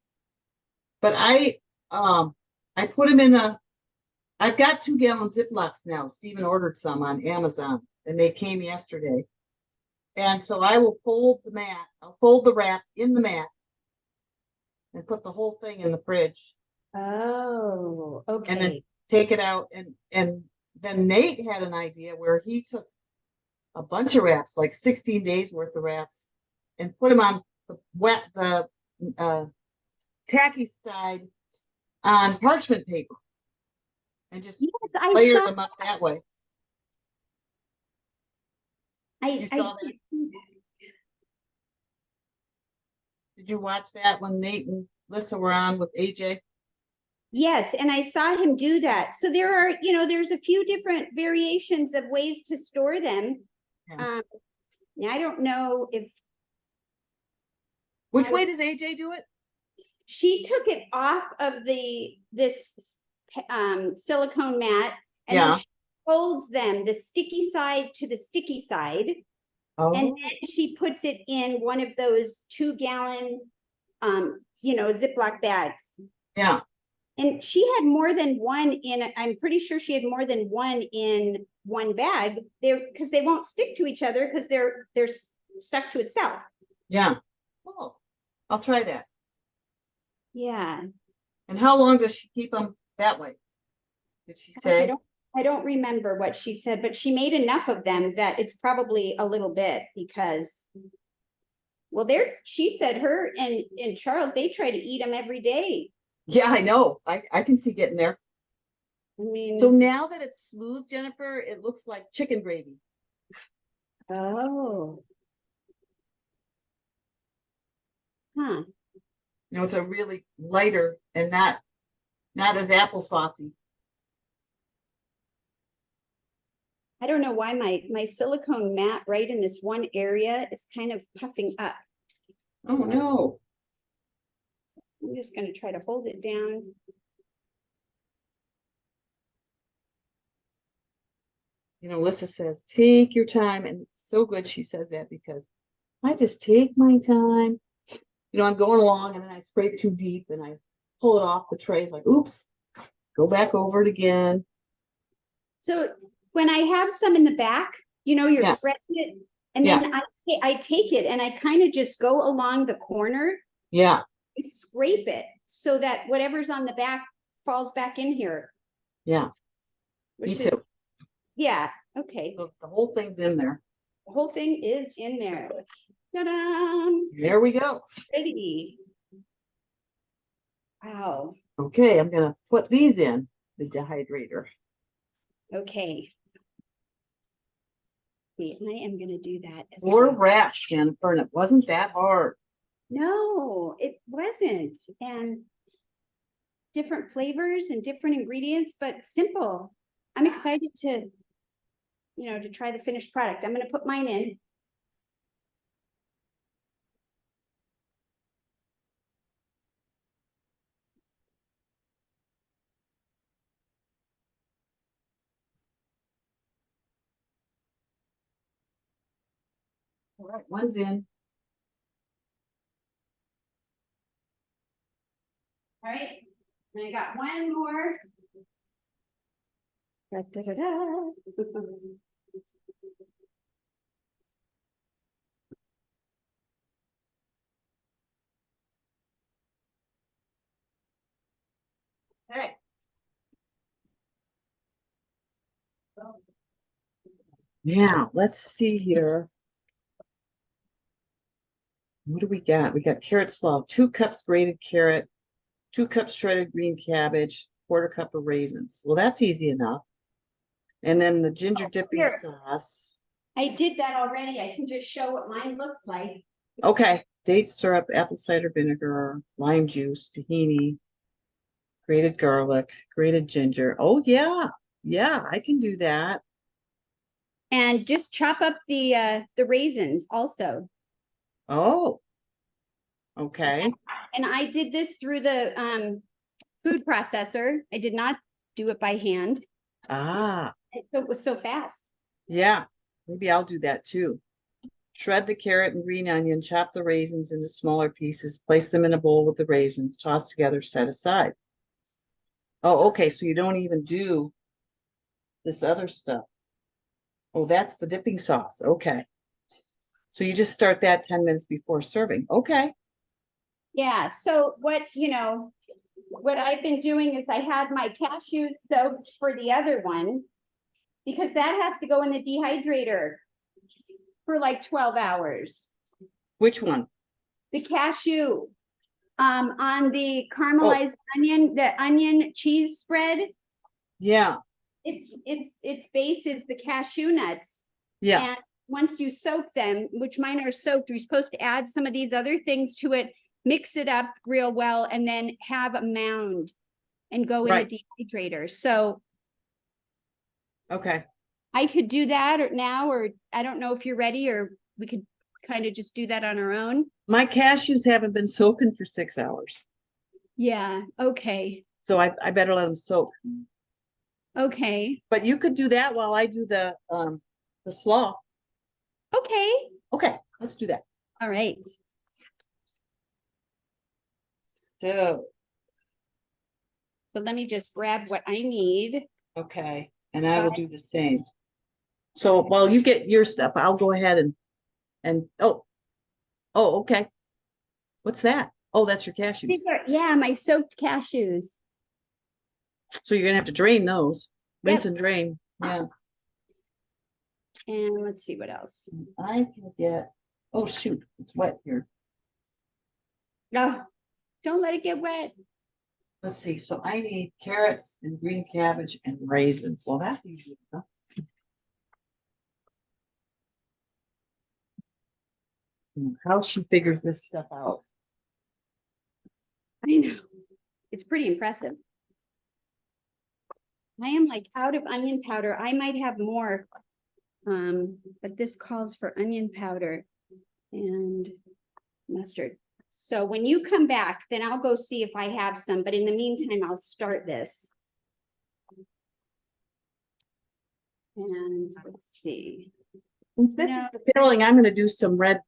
But I put them in I've got 2-gallon Ziplocs now. Stephen ordered some on Amazon and they came yesterday. And so I will fold the mat. I'll fold the wrap in the mat and put the whole thing in the fridge. Oh, okay. And then take it out. And then Nate had an idea where he took a bunch of wraps, like 16 days worth of wraps, and put them on the tacky side on parchment paper and just layer them up that way. You saw that? Did you watch that when Nate and Lissa were on with AJ? Yes, and I saw him do that. So there are, there's a few different variations of ways to store them. Yeah. I don't know if. Which way does AJ do it? She took it off of this silicone mat, and then she folds them, the sticky side to the sticky side. Oh. And then she puts it in one of those 2-gallon, Ziploc bags. Yeah. And she had more than one I'm pretty sure she had more than one in one bag there because they won't stick to each other because they're stuck to itself. Yeah. Oh, I'll try that. Yeah. And how long does she keep them that way? Did she say? I don't remember what she said, but she made enough of them that it's probably a little bit because, well, she said her and Charles, they try to eat them every day. Yeah, I know. I can see getting there. I mean, so now that it's smooth, Jennifer, it looks like chicken gravy. Oh. Huh. It's a really lighter and not as applesaucey. I don't know why my silicone mat right in this one area is kind of puffing up. Oh no. I'm just gonna try to hold it down. You know, Alyssa says, take your time. And it's so good she says that because I just take my time. You know, I'm going along and then I scrape too deep and I pull it off the tray. It's like, oops, go back over it again. So when I have some in the back, you know, you're Yeah. spreading it, and Yeah. then I take it and I kind of just go along the corner, Yeah. scrape it so that whatever's on the back falls back in here. Yeah. Me Which too. is, yeah, okay. So the whole thing's in there. The whole thing is in there. Ta-da! There we go. Ready. Wow. Okay, I'm gonna put these in the dehydrator. Okay. See, I am gonna do that as 4 well. wraps, Jennifer, and it wasn't that hard. No, it wasn't. And different flavors and different ingredients, but simple. I'm excited to, you know, to try the finished product. I'm gonna put mine in. All right, one's in. All right, and I got one more. Da, da, da, da. Okay. Now, let's see here. What do we got? We got carrot slaw, 2 cups grated carrot, 2 cups shredded green cabbage, 1/4 cup of raisins. Well, that's easy enough. And then the ginger dipping here. sauce. I did that already. I can just show what mine looks like. Okay, date syrup, apple cider vinegar, lime juice, tahini, grated garlic, grated ginger. Oh yeah, yeah, I can do that. And just chop up the raisins also. Oh, okay. And I did this through the food processor. I did not do it by hand. Ah, It was so fast. yeah, maybe I'll do that too. Shred the carrot and green onion, chop the raisins into smaller pieces, place them in a bowl with the raisins, toss together, set aside. Oh, okay, so you don't even do this other stuff. Oh, that's the dipping sauce. Okay. So you just start that 10 minutes before serving. Okay. Yeah. So what, you know, what I've been doing is I had my cashews soaked for the other one because that has to go in the dehydrator for like 12 hours. Which one? The cashew on the caramelized onion, the onion cheese spread. Yeah. Its base is the cashew nuts. Yeah. And once you soak them, which mine are soaked, you're supposed to add some of these other things to it, mix it up real well, and then have a mound and go in the dehydrator. So okay. I could do that now, or I don't know if you're ready, or we could kind of just do that on our own. My cashews haven't been soaking for 6 hours. Yeah. Okay. So I better let them soak. Okay. But you could do that while I do the slaw. Okay. Okay, let's do that. All right. So let me just grab what I need. okay, and I will do the same. So while you get your stuff, I'll go ahead and oh, okay. What's that? Oh, that's your cashews. These are, yeah, my soaked cashews. So you're gonna have to drain those. Rinse Yep. and drain. Yeah. And let's see what else. I can get, oh shoot, it's wet here. Oh, don't let it get wet. Let's see. So I need carrots and green cabbage and raisins. Well, that's easy enough. How she figures this stuff out. I know. It's pretty impressive. I am like out of onion powder. I might have more. But this calls for onion powder and mustard. So when you come back, then I'll go see if I have some, but in the meantime, I'll start this. And let's see. Since this No. is the filling, I'm gonna do some red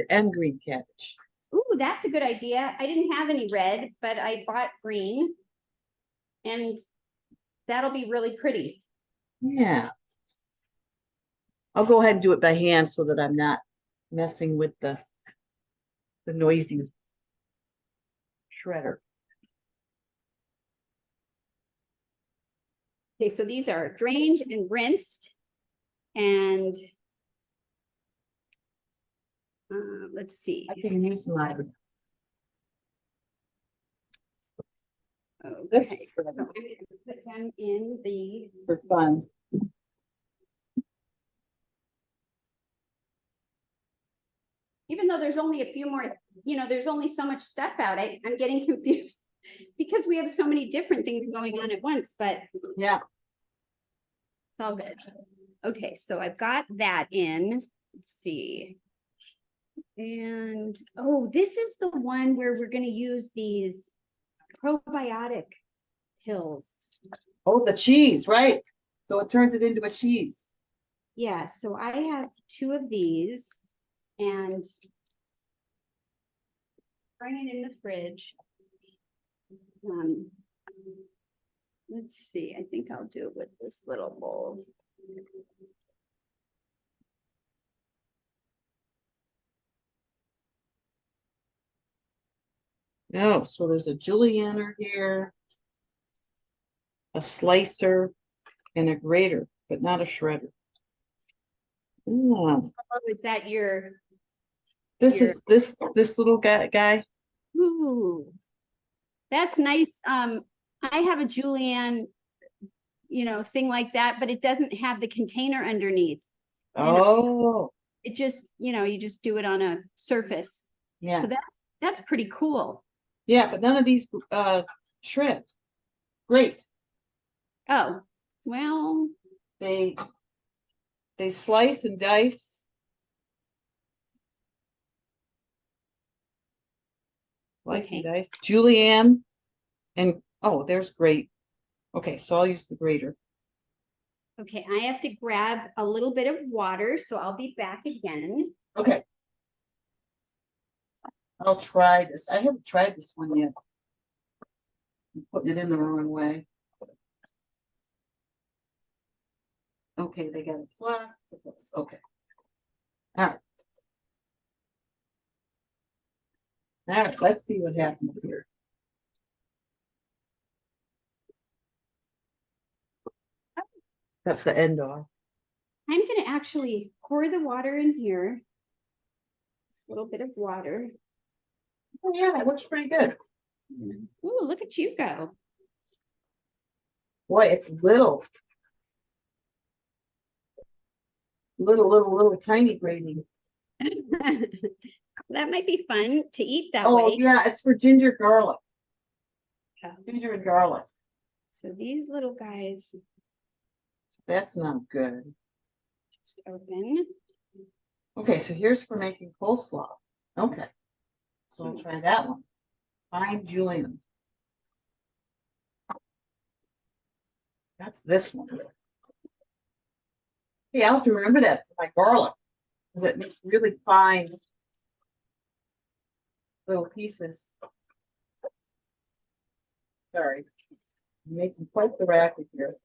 and green cabbage. Ooh, that's a good idea. I didn't have any red, but I bought green. And that'll be really pretty. Yeah. I'll go ahead and do it by hand so that I'm not messing with the noisy shredder. Okay, so these are drained and rinsed. And let's see. I can use my Okay, this so I'm gonna put them in the, for fun. even though there's only a few more, there's only so much stuff out. I'm getting confused because we have so many different things going on at once, but Yeah. it's all good. Okay, so I've got that in. Let's see. And oh, this is the one where we're going to use these probiotic pills. Oh, the cheese, right? So it turns it into a cheese. Yeah, so I have 2 of these and bring it in the fridge. Let's see, I think I'll do it with this little bowl. Oh, so there's a julienner here, a slicer, and a grater, but not a shredder. Oh, is that your? This Your- is this little guy. Ooh, that's nice. I have a julienne, thing like that, but it doesn't have the container underneath. Oh, It just, you just do it on a surface. yeah. So that's pretty cool. Yeah, but none of these shred. Great. Oh, well, They slice and dice. Slice and dice. Julienne and oh, there's great. Okay, so I'll use the grater. okay, I have to grab a little bit of water, so I'll be back again. Okay. I'll try this. I haven't tried this one yet. I'm putting it in the wrong way. Okay, they got a plus. Okay. All right. All right, let's see what happens here. That's the end off. I'm going to actually pour the water in here. Just a little bit of water. Oh yeah, that looks pretty good. Ooh, look at you go. Boy, it's little tiny gravy. That might be fun to eat that Oh way. yeah, it's for ginger garlic. Yeah. Ginger and garlic. So these little guys That's not good. just open. Okay, so here's for making coleslaw. Okay. So I'll try that one. Fine julienne. That's this one. Hey, I'll have to remember that for my garlic. Because it makes really fine little pieces. Sorry. I'm making quite the racket here.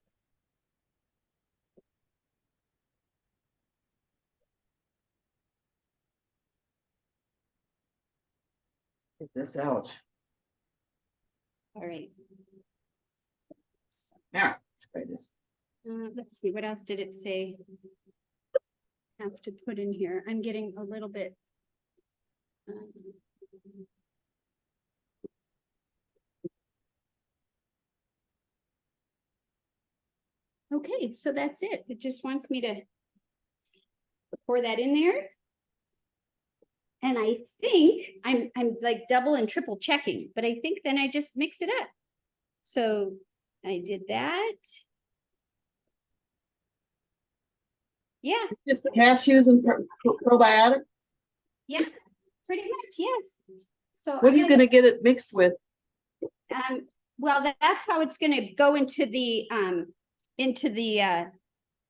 Get this out. All right. All right, let's try this. Let's see, what else did it say? Have to put in here. I'm getting a little bit. Okay, so that's it. It just wants me to pour that in there. And I think I'm like double and triple checking, but I think then I just mix it up. So I did that. Yeah. Just the cashews and probiotic. Yeah. Pretty much, yes. So What are you gonna get it mixed with? well, that's how it's gonna go into the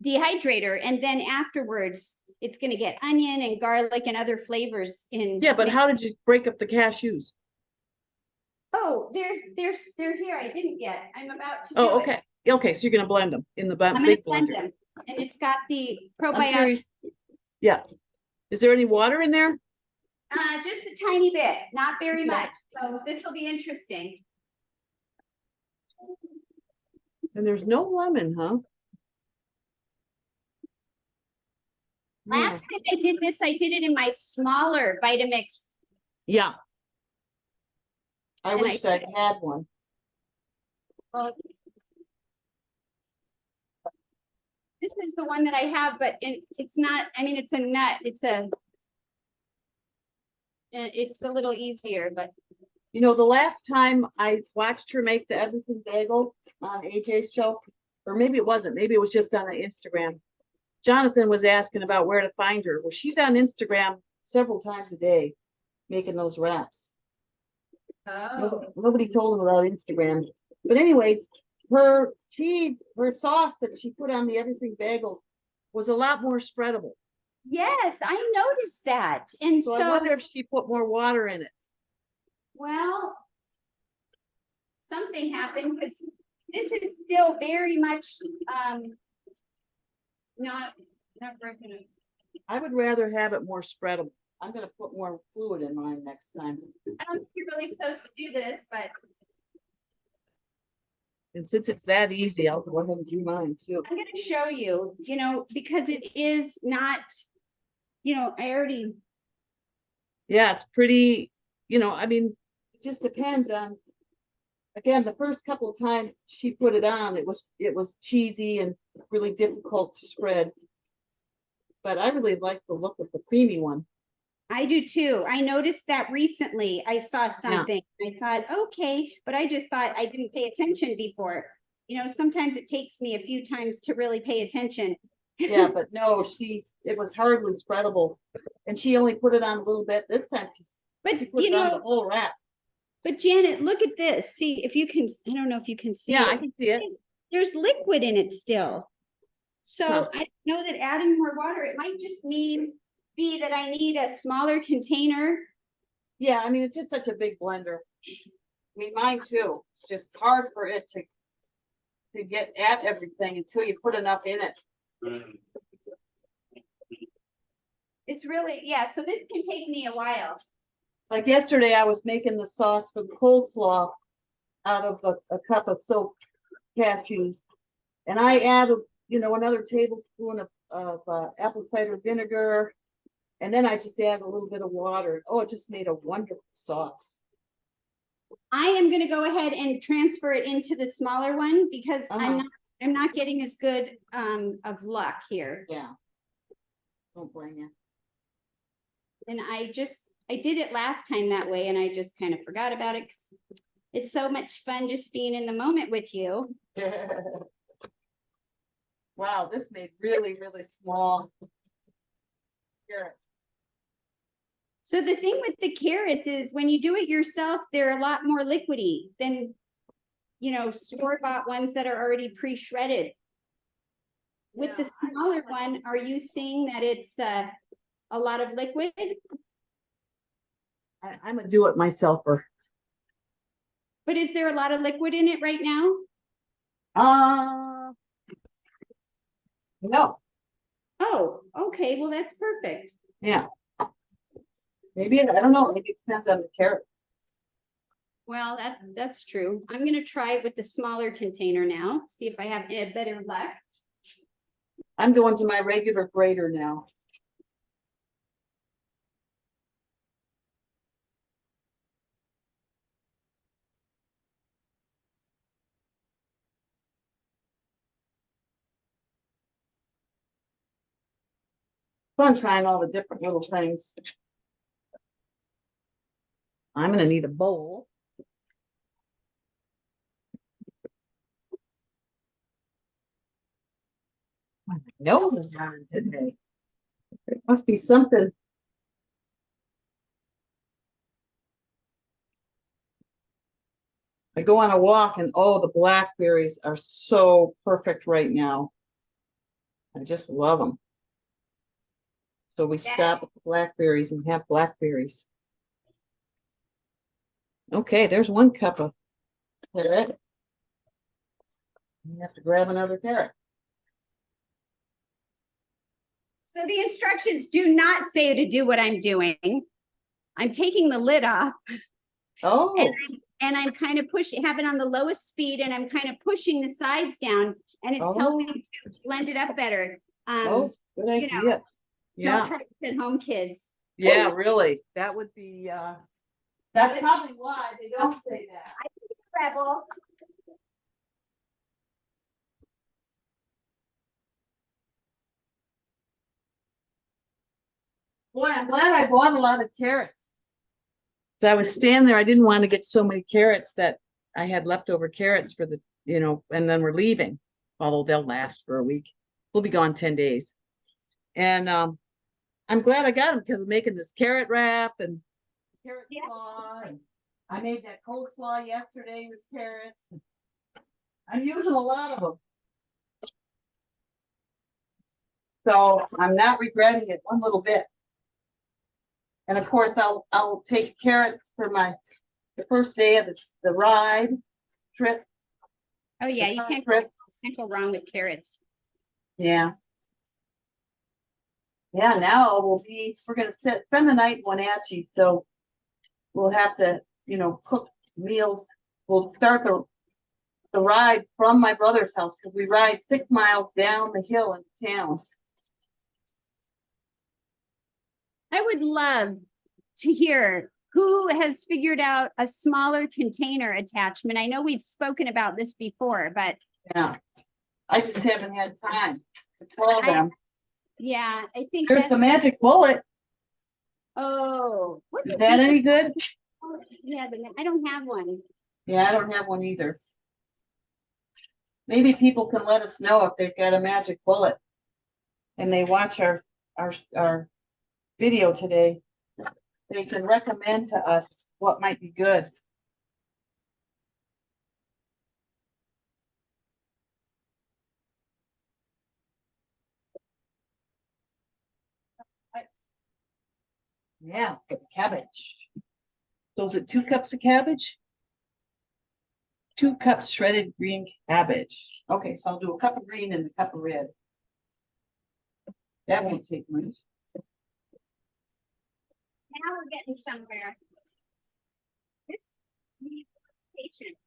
dehydrator, and then afterwards it's gonna get onion and garlic and other flavors in. Yeah, but how did you break up the cashews? Oh, they're here. I didn't yet. I'm about to do Oh, it. okay. Okay, so you're gonna blend them in the I'm gonna big blend blender. them, and it's got the I'm probiotic. curious. Yeah. Is there any water in there? Just a tiny bit, not very Okay. much. So this will be interesting. And there's no lemon, huh? Last time I did this, I did it in my smaller Vitamix. Yeah. I And wished I had one. Well, this is the one that I have, but it's not, I mean, it's a nut. It's a little easier, but You know, the last time I watched her make the everything bagel on AJ's show, or maybe it wasn't, maybe it was just on Instagram. Jonathan was asking about where to find her. Well, she's on Instagram several times a day making those wraps. Nobody told him about Instagram. But anyways, her sauce that she put on the everything bagel was a lot more spreadable. yes, I noticed that. And So I wonder if she put more water in it. well, something happened because this is still very much not broken up. I would rather have it more spreadable. I'm gonna put more fluid in mine next time. I don't think you're really supposed to do this, but And since it's that easy, I'll go ahead and do mine too. I'm gonna show you, because it is not, I already. Yeah, it's pretty, I mean, it just depends on, again, the first couple of times she put it on, it was cheesy and really difficult to spread. But I really like the look of the creamy one. I do too. I noticed that recently. I saw something. I thought, okay, but I just thought I didn't pay attention before. Sometimes it takes me a few times to really pay attention. Yeah, but no, it was hardly spreadable. And she only put it on a little bit this time. But She put it on the whole wrap. But Janet, look at this. See if you can, I don't know if you can see Yeah, it. I can see it. There's liquid in it still. So Huh. I know that adding more water, it might just be that I need a smaller container. Yeah, I mean, it's just such a big blender. I mean, mine too. It's just hard for it to get at everything until you put enough in it. It's really, yeah, so this can take me a while. Like yesterday, I was making the sauce for the coleslaw out of a cup of soaked cashews. And I added, another tablespoon of apple cider vinegar. And then I just added a little bit of water. Oh, it just made a wonderful sauce. I am going to go ahead and transfer it into the smaller one because I'm not getting as good of luck here. Yeah. Don't blame you. And I did it last time that way, and I just kind of forgot about it because it's so much fun just being in the moment with you. Wow, this made really, really small carrots. So the thing with the carrots is when you do it yourself, they're a lot more liquidy than, store-bought ones that are already pre-shredded. With the smaller one, are you seeing that it's a lot of liquid? I'm a do-it-myselfer. But is there a lot of liquid in it right now? No. Oh, okay. Well, that's perfect. Yeah. Maybe, I don't know. Maybe it depends on the carrot. Well, that's true. I'm going to try it with the smaller container now. See if I have a better luck. I'm going to my regular grater now. Fun trying all the different little things. I'm gonna need a bowl. My nose is running today. There must be something I go on a walk and oh, the blackberries are so perfect right now. I just love them. So we stop at the blackberries and have blackberries. Okay, there's 1 cup of carrot. You have to grab another carrot. So the instructions do not say to do what I'm doing. I'm taking the lid off. Oh. And I'm kind of pushing, have it on the lowest speed, and I'm kind of pushing the sides down, and it's helping to blend it up better. Good idea. Don't try this at home, kids. Yeah, really. That would be that's probably why they don't say that. I think it's a rebel. Boy, I'm glad I bought a lot of carrots. So I was standing there, I didn't want to get so many carrots that I had leftover carrots for the, and then we're leaving, although they'll last for a week. We'll be gone 10 days. And I'm glad I got them because I'm making this carrot wrap and carrot slaw. And I made that coleslaw yesterday with carrots. I'm using a lot of them. So I'm not regretting it one little bit. And of course, I'll take carrots for the first day of the ride trip. Oh yeah, you can't go wrong with carrots. Yeah. Yeah, now we're gonna spend the night in Wenatchee, so we'll have to, cook meals. We'll start the ride from my brother's house because we ride 6 miles down the hill into town. I would love to hear who has figured out a smaller container attachment. I know we've spoken about this before, but yeah, I just haven't had time to call them. Yeah, I think there's the magic bullet. Oh, is that any good? Yeah, but I don't have one. Yeah, I don't have one either. Maybe people can let us know if they've got a magic bullet and they watch our video today. They can recommend to us what might be good. Yeah, cabbage. So is it 2 cups of cabbage? 2 cups shredded green cabbage. Okay, so I'll do a cup of green and a cup of red. That won't take much. Now we're getting somewhere. This needs patience.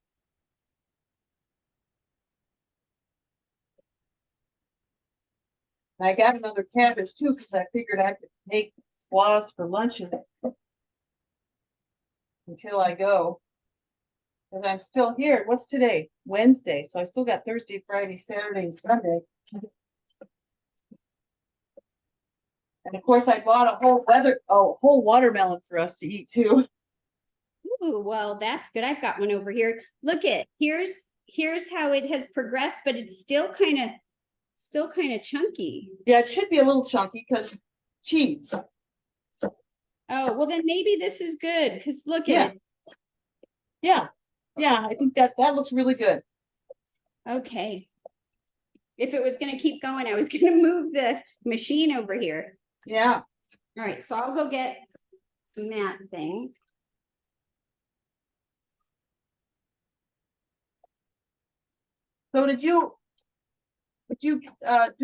I got another cabbage too because I figured I could make slaws for lunches until I go. And I'm still here. What's today? Wednesday. So I still got Thursday, Friday, Saturday, and Sunday. And of course, I bought a whole watermelon for us to eat too. Ooh, well, that's good. I've got one over here. Look here's how it has progressed, but it's still kind of chunky. Yeah, it should be a little chunky because cheese. Oh, well then maybe this is good because look at it. Yeah. Yeah, I think that looks really good. Okay. If it was going to keep going, I was going to move the machine over here. Yeah. All right, so I'll go get the mat thing. So did you do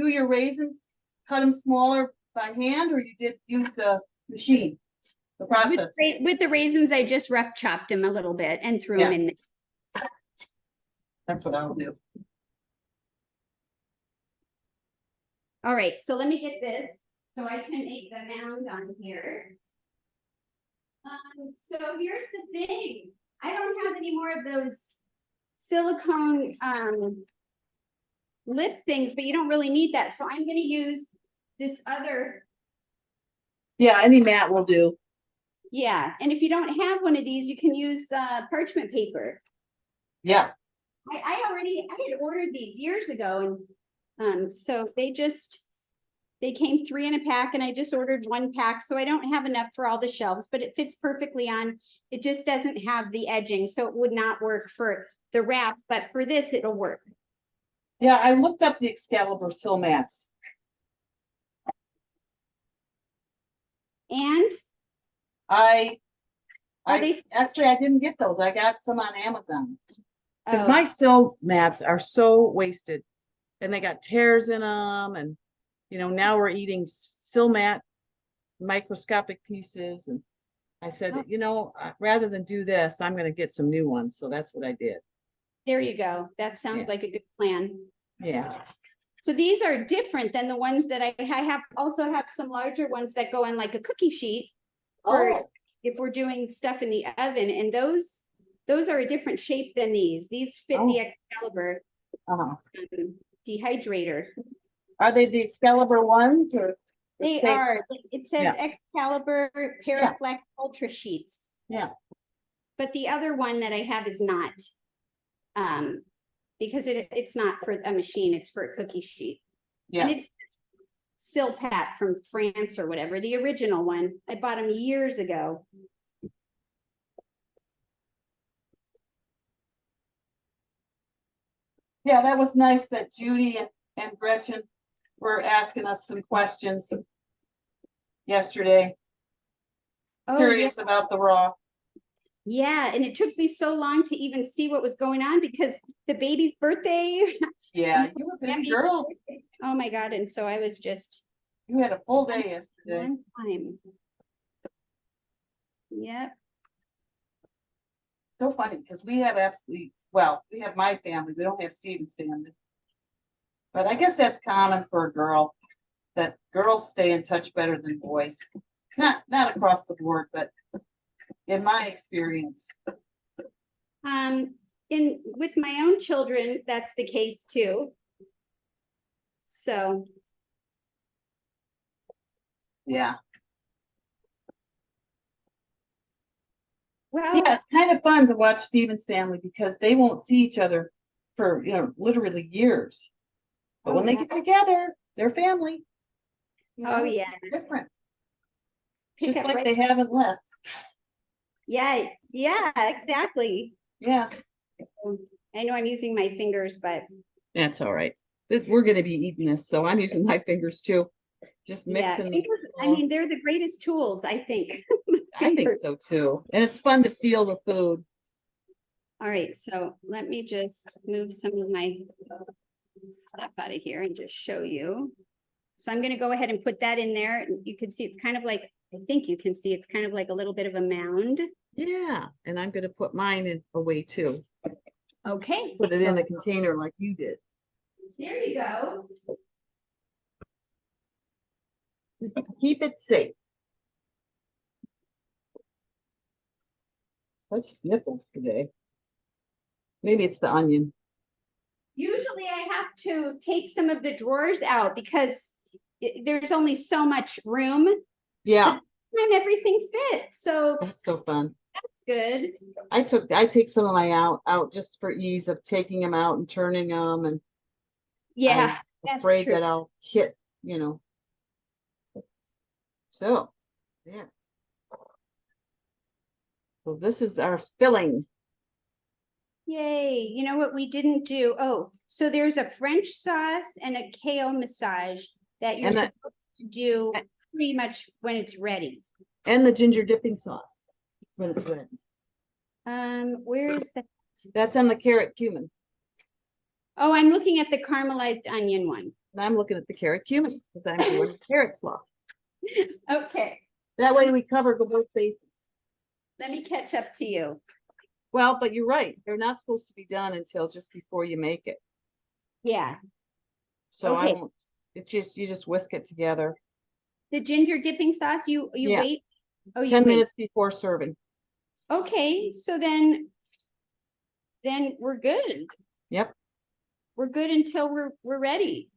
your raisins, cut them smaller by hand, or you did use the machine, the process? With the raisins, I just rough chopped them a little bit and threw them in there. That's what I'll do. All right, so let me get this so I can make the mound on here. So here's the thing. I don't have any more of those silicone lip things, but you don't really need that. So I'm going to use this other. Yeah, any mat will do. Yeah, and if you don't have one of these, you can use parchment paper. Yeah. I had ordered these years ago, and so they just They came 3 in a pack and I just ordered 1 pack. So I don't have enough for all the shelves, but it fits perfectly on. It just doesn't have the edging. So it would not work for the wrap, but for this, it'll work. Yeah, I looked up the Excalibur sill mats. And actually I didn't get those. I got some on Amazon. Because oh, my sill mats are so wasted and they got tears in them. And, you know, now we're eating sill mat microscopic pieces. And I said, Oh. you know, rather than do this, I'm going to get some new ones. So that's what I did. there you go. That sounds Yeah. like a good plan. Yeah. So these are different than the ones that I have also have some larger ones that go on like a cookie sheet for Oh. if we're doing stuff in the oven. And those are a different shape than these. These fit the Excalibur dehydrator. Are they the Excalibur ones or? They are. It says Yeah. Excalibur Paraflex Ultra Sheets. Yeah. But the other one that I have is not. Because it's not for a machine, it's for a cookie sheet. Yeah. And it's Silpat from France or whatever, the original one. I bought them years ago. Yeah, that was nice that Judy and Gretchen were asking us some questions yesterday. Oh, Curious about the raw. yeah, and it took me so long to even see what was going on because the baby's birthday. Yeah, you were a busy girl. Oh my God, and so I was just. You had a full day yesterday. One time. Yep. So funny because we have we have my family. We don't have Steven's family. But I guess that's common for a girl, that girls stay in touch better than boys. Not across the board, but in my experience. With my own children, that's the case too. So. Yeah. Well, yeah, it's kind of fun to watch Steven's family because they won't see each other for, you know, literally years. But when they get together, they're family. You know, yeah, different. Pick Just up like right. they haven't left. Yeah, exactly. Yeah. I know I'm using my fingers, but that's all right. We're going to be eating this, so I'm using my fingers too. Just mixing. Yeah, I mean, they're the greatest tools, I think. I think so too. And it's fun to feel the food. All right, so let me just move some of my stuff out of here and just show you. So I'm going to go ahead and put that in there. You can see it's kind of like, I think you can see it's kind of like a little bit of a mound. Yeah, and I'm going to put mine away too. Okay. Put it in a container like you did. There you go. Just keep it safe. Such sniffles today. Maybe it's the onion. Usually I have to take some of the drawers out because there's only so much room. Yeah. And everything fits. So that's so fun. That's good. I take some of my out just for ease of taking them out and turning them, and yeah, I'm afraid that I'll hit, you know. So yeah. So this is our filling. Yay. You know what we didn't do? Oh, so there's a French sauce and a kale massage that you're supposed to do pretty much when it's ready. And the ginger dipping sauce when it's ready. Where is that? That's on the carrot cumin. Oh, I'm looking at the caramelized onion one. And I'm looking at the carrot cumin because I'm doing carrot slaw. Okay. That way we cover both bases. Let me catch up to you. Well, but you're right. They're not supposed to be done until just before you make it. Yeah. So I won't. It's just you just whisk it together. The ginger dipping sauce, you wait. Oh, 10 minutes before serving. Okay, so then we're good. Yep. We're good until we're ready.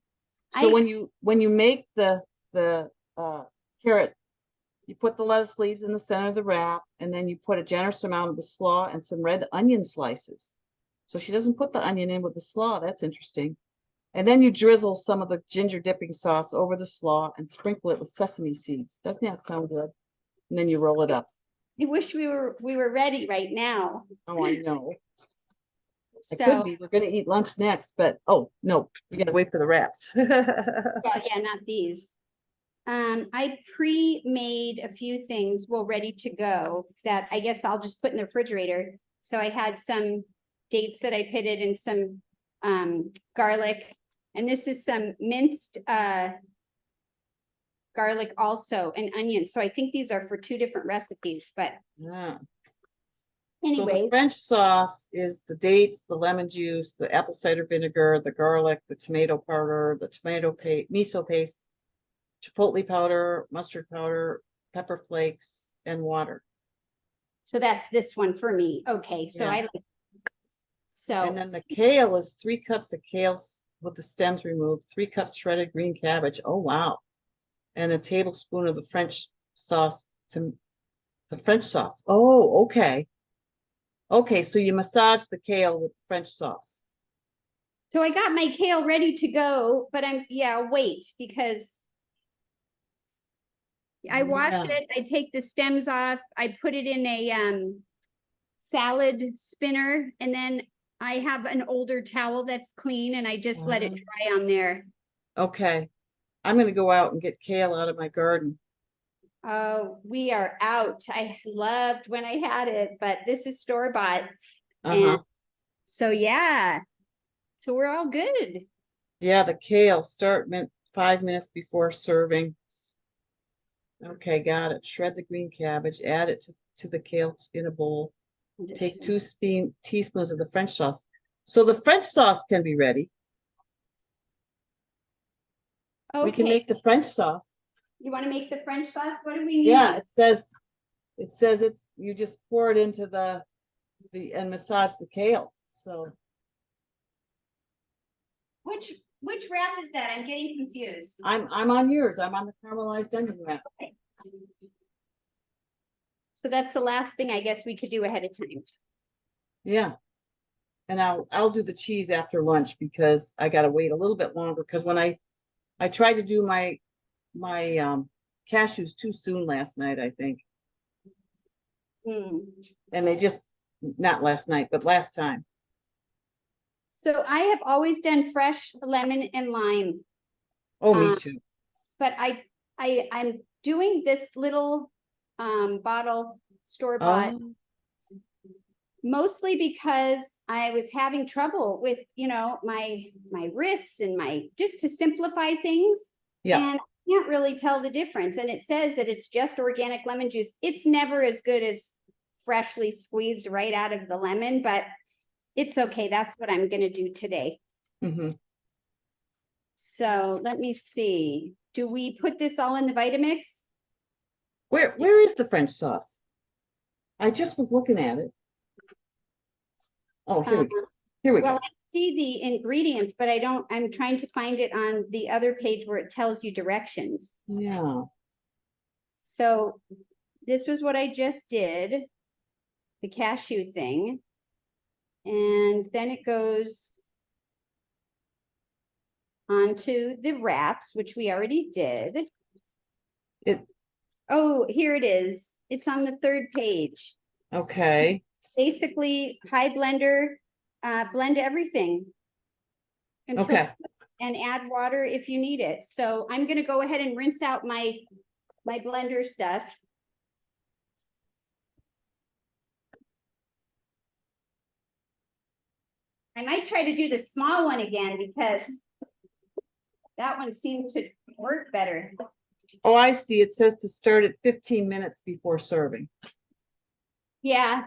So when you make the carrot, you put the lettuce leaves in the center of the wrap, and then you put a generous amount of the slaw and some red onion slices. So she doesn't put the onion in with the slaw. That's interesting. And then you drizzle some of the ginger dipping sauce over the slaw and sprinkle it with sesame seeds. Doesn't that sound good? And then you roll it up. I wish we were ready right now. Oh, I know. It So, could be. We're gonna eat lunch next, but oh no, we gotta wait for the wraps. well, yeah, not these. I pre-made a few things, well, ready to go that I guess I'll just put in the refrigerator. So I had some dates that I pitted and some garlic, and this is some minced garlic also, and onion. So I think these are for two different recipes, but Yeah. So anyway, the French sauce is the dates, the lemon juice, the apple cider vinegar, the garlic, the tomato powder, the tomato paste, miso paste, chipotle powder, mustard powder, pepper flakes, and water. so that's this one for me. Okay, so Yeah. I like, so And then the kale is 3 cups of kale with the stems removed, 3 cups shredded green cabbage. Oh, wow. And a tablespoon of the French sauce the French sauce. Oh, okay. Okay, so you massage the kale with French sauce. I got my kale ready to go, but wait, because I wash Yeah. it, I take the stems off, I put it in a salad spinner, and then I have an older towel that's clean and I just let it dry on there. Okay. I'm gonna go out and get kale out of my garden. Oh, we are out. I loved when I had it, but this is store-bought. Uh-huh. And so yeah, so we're all good. Yeah, the kale, start 5 minutes before serving. Okay, got it. Shred the green cabbage, add it to the kale in a bowl. Take 2 teaspoons of the French sauce. So the French sauce can be ready. We can Okay, make the French sauce. you want to make the French sauce? What do we need? Yeah, it says it's you just pour it into the and massage the kale. So Which wrap is that? I'm getting confused. I'm on yours. I'm on the caramelized onion wrap. So that's the last thing I guess we could do ahead of time. Yeah. And I'll do the cheese after lunch because I gotta wait a little bit longer because when I tried to do my cashews too soon last night, I think. And they just not last night, but last time. So I have always done fresh lemon and lime, Oh, me too. but I'm doing this little bottle store-bought Oh, mostly because I was having trouble with, my wrists and just to simplify things. yeah. And I can't really tell the difference. And it says that it's just organic lemon juice. It's never as good as freshly squeezed right out of the lemon, but it's okay. That's what I'm going to do today. Mm-hmm. So let me see. Do we put this all in the Vitamix? Where is the French sauce? I just was looking at it. Oh, here we go. Here we Well, go. I see the ingredients, but I'm trying to find it on the other page where it tells you directions. Yeah. So this was what I just did, the cashew thing. And then it goes onto the wraps, which we already did. Oh, here it is. It's on the 3rd page. Okay. Basically, high blender, blend everything until and add water if you need it. So I'm going to go ahead and rinse out my blender stuff. I might try to do the small one again because that one seemed to work better. Oh, I see. It says to start at 15 minutes before serving. Yeah,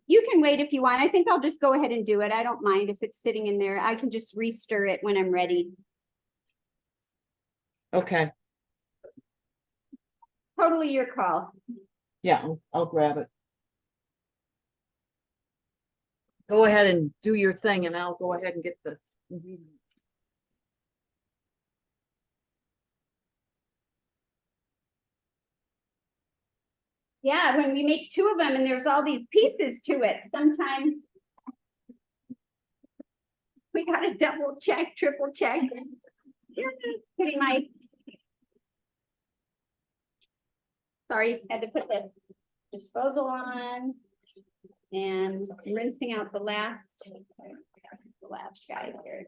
you can wait if you want. I think I'll just go ahead and do it. I don't mind if it's sitting in there. I can just re-stir it when I'm ready. Okay. Totally your call. Yeah, I'll grab it. Go ahead and do your thing and I'll go ahead and get the ingredients. Yeah, when we make 2 of them and there's all these pieces to it, sometimes We gotta double check, triple check. Putting my. Sorry, had to put the disposal on. And rinsing out the last guy here.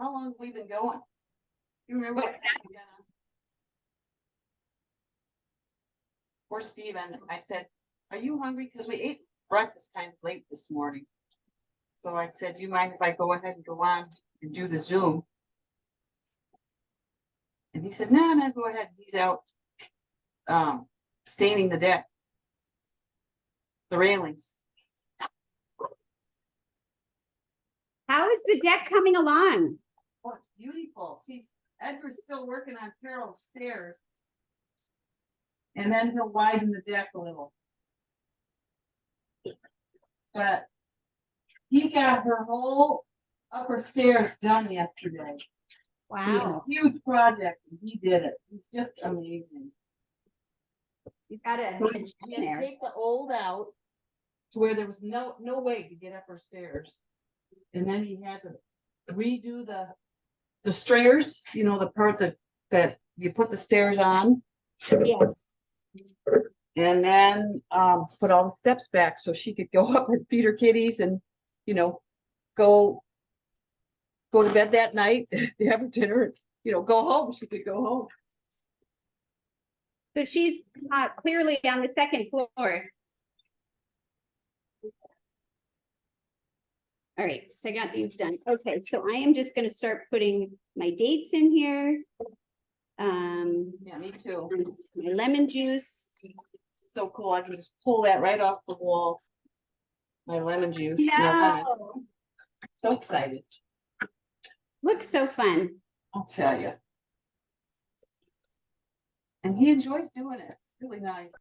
How long have we been going? You remember? What's that? Poor Steven, I said, are you hungry? Because we ate breakfast kind of late this morning. So I said, do you mind if I go ahead and go on and do the Zoom? And he said, no, go ahead. He's out staining the deck. The railings. How is the deck coming along? Oh, it's beautiful. See, Edgar's still working on Carol's stairs. And then he'll widen the deck a little. But he got her whole upper stairs done yesterday. Wow, Huge project, and he did it. It's just amazing. you got a He had to there. take the old out to where there was no way to get up her stairs. And then he had to redo the stairs, you know, the part that you put the stairs on. Yes. And then put all the steps back so she could go up and feed her kitties and, you know, go to bed that night, have her dinner, you know, go home. She could go home. So she's clearly on the second floor. All right, so I got these done. Okay, so I am just gonna start putting my dates in here. Yeah, me too. My lemon juice. So cool. I can just pull that right off the wall. My lemon juice. my lemon. No, So excited. looks so fun. I'll tell you. And he enjoys doing it. It's really nice.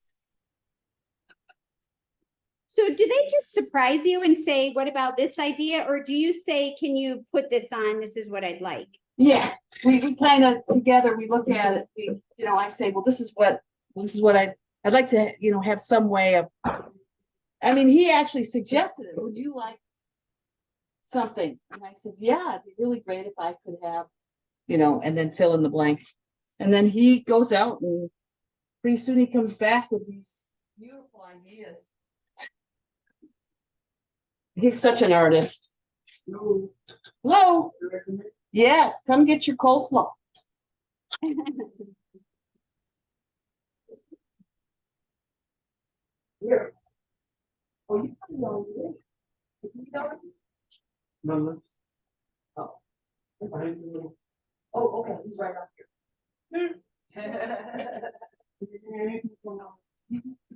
So do they just surprise you and say, what about this idea? Or do you say, can you put this on? This is what I'd like. Yeah, we kind of together, we look at it, you know, I say, well, this is what I'd like to, you know, have some way of, I mean, he actually suggested it. Would you like something? And I said, yeah, it'd be really great if I could have, you know, and then fill in the blank. And then he goes out and pretty soon he comes back with these beautiful ideas. He's such an artist. Hello. Yes, come get your coleslaw. Here. Oh, you can go here. You go. No, Oh. no. Oh, okay, he's right up here.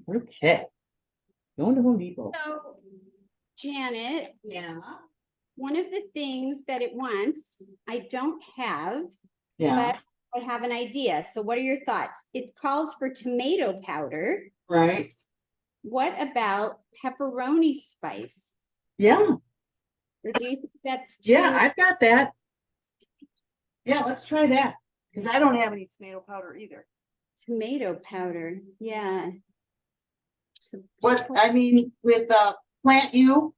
Okay. Going to Home Depot. So, Janet, Yeah. one of the things that it wants, I don't have, Yeah, but I have an idea. So what are your thoughts? It calls for tomato powder. right. What about pepperoni spice? Yeah, Or do you think that's too? yeah, I've got that. Yeah, let's try that. Because I don't have any tomato powder either. Tomato powder, yeah. So- What, I mean, with Plant U,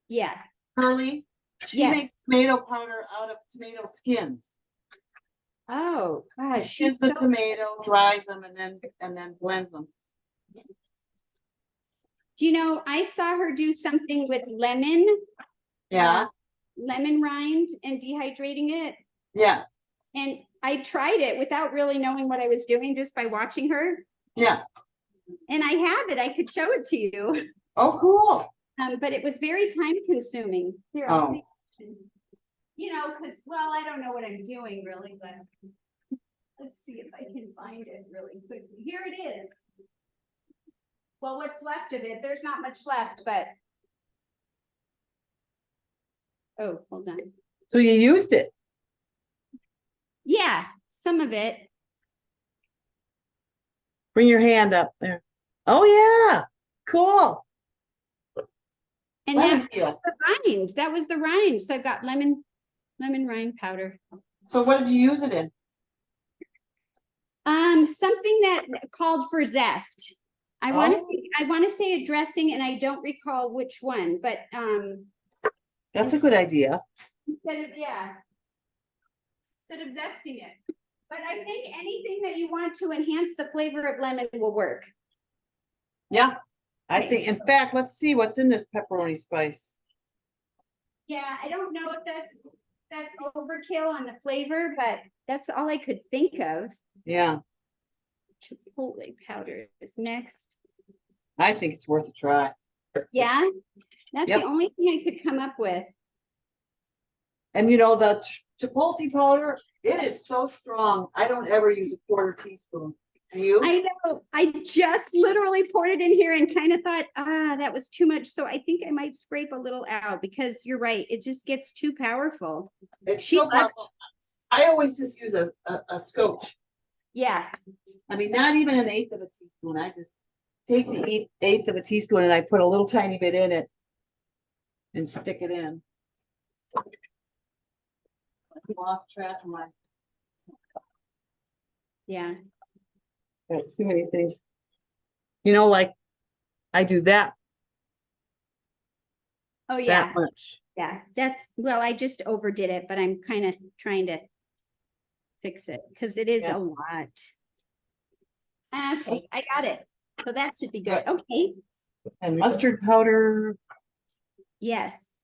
Yeah, Curly, she Yeah. makes tomato powder out of tomato skins. oh, gosh. She skins the tomato, dries them, and then blends them. Do you know, I saw her do something with lemon. Yeah, Lemon rind and dehydrating it. yeah, And I tried it without really knowing what I was doing, just by watching her. yeah. And I have it, I could show it to you. Oh, cool. But it was very time consuming. Here, I'll Oh. see. You know, because, well, I don't know what I'm doing really, but let's see if I can find it really quickly. Here it is. Well, what's left of it? There's not much left, but. Oh, hold on. So you used it. Yeah, some of it. Bring your hand up there. Oh, yeah. Cool. And Lemon that's peel. the rind. That was the rind. So I've got lemon rind powder. So what did you use it in? Something that called for zest. I want to say a dressing and I don't recall which one, but That's a good idea. instead of zesting it. But I think anything that you want to enhance the flavor of lemon will work. Yeah, I Okay, think, in fact, let's see what's in this pepperoni spice. Yeah, I don't know if that's overkill on the flavor, but that's all I could think of. Yeah, Chipotle powder is next. I think it's worth a try. Yeah, that's Yep. the only thing I could come up with. And you know, the chipotle powder, it is so strong. I don't ever use a quarter teaspoon. Do you? I know, I just literally poured it in here and kind of thought, that was too much. So I think I might scrape a little out because you're right. It just gets too powerful. It's She so likes- powerful. I always just use a scotch. Yeah, I mean, not even an eighth of a teaspoon. I just take the eighth of a teaspoon and I put a little tiny bit in it and stick it in. I lost track of my, yeah. got too many things. You know, like I do that Oh, yeah. that much. Yeah, well, I just overdid it, but I'm kind of trying to fix it because it is Yeah. a lot. Okay, I got it. So that should be good. Good. Okay, And mustard powder. yes.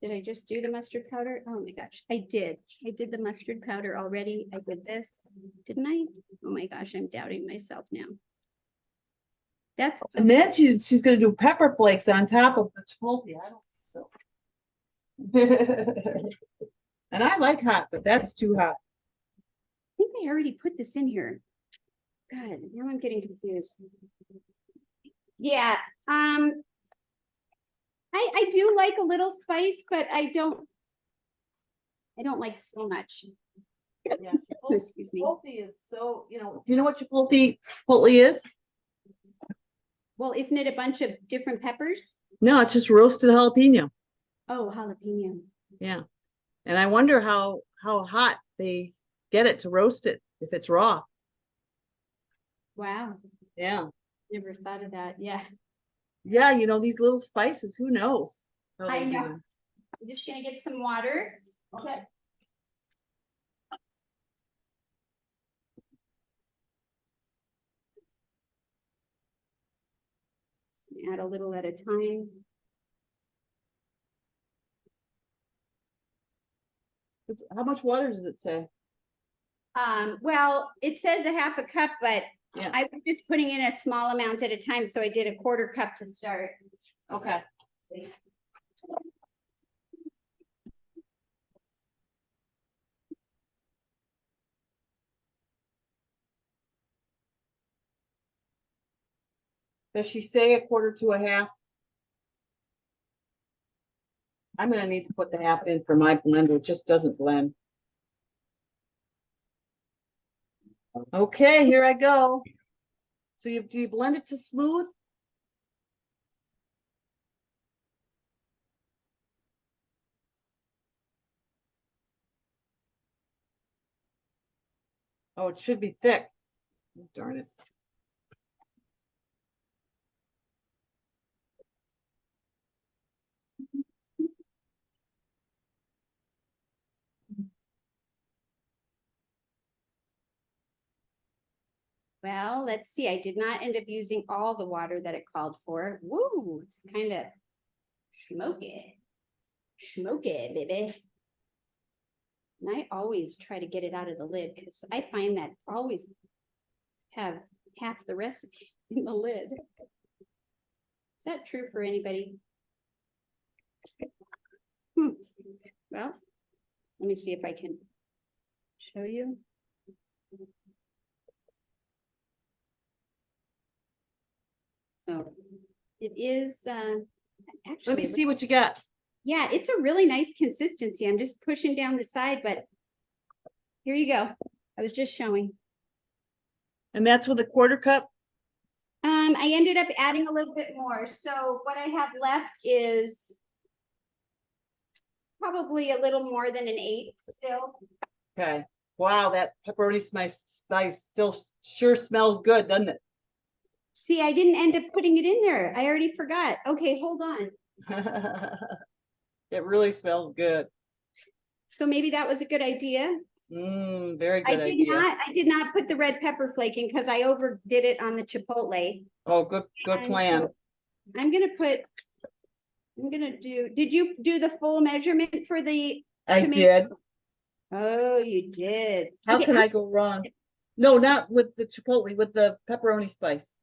Did I just do the mustard powder? Oh my gosh, I did. I did the mustard powder already. I did this, didn't I? Oh my gosh, I'm doubting myself now. That's, And then she's gonna do pepper flakes on top of the chipotle. I don't think so. And I like hot, but that's too hot. I think I already put this in here. God, now I'm getting confused. Yeah, I do like a little spice, but I don't like so much. Yeah. Oh, excuse me. Chipotle is so, you know, do you know what chipotle is? Well, isn't it a bunch of different peppers? No, it's just roasted jalapeno. Oh, jalapeno. Yeah. And I wonder how hot they get it to roast it if it's raw. Wow, Yeah. never thought of that. Yeah, Yeah, you know, these little spices, who knows? how I they do know. them. I'm just gonna get some water. Okay. Add a little at a time. How much water does it say? Well, it says a half a cup, but Yeah. I was just putting in a small amount at a time, so I did a quarter cup to start. Okay. Does she say a quarter to a half? I'm gonna need to put the half in for my blender. It just doesn't blend. Okay, here I go. So do you blend it to smooth? Oh, it should be thick. Darn it. Well, let's see. I did not end up using all the water that it called for. Woo, it's kind of smoky. Smoky, baby. And I always try to get it out of the lid because I find that I always have half the recipe in the lid. Is that true for anybody? Well, let me see if I can show you. So it is actually. Let me see what you got. Yeah, it's a really nice consistency. I'm just pushing down the side, but here you go. I was just showing. And that's with a quarter cup? I ended up adding a little bit more. So what I have left is probably a little more than an eighth still. Okay. Wow, that pepperoni spice still sure smells good, doesn't it? See, I didn't end up putting it in there. I already forgot. Okay, hold on. It really smells good. So maybe that was a good idea. Very good I idea. did not put the red pepper flake in because I overdid it on the chipotle. Oh, good And plan. so I'm gonna do, did you do the full measurement for the I tomato? did. Oh, you did. How Okay, can I go wrong? No, not with the chipotle, with the pepperoni spice.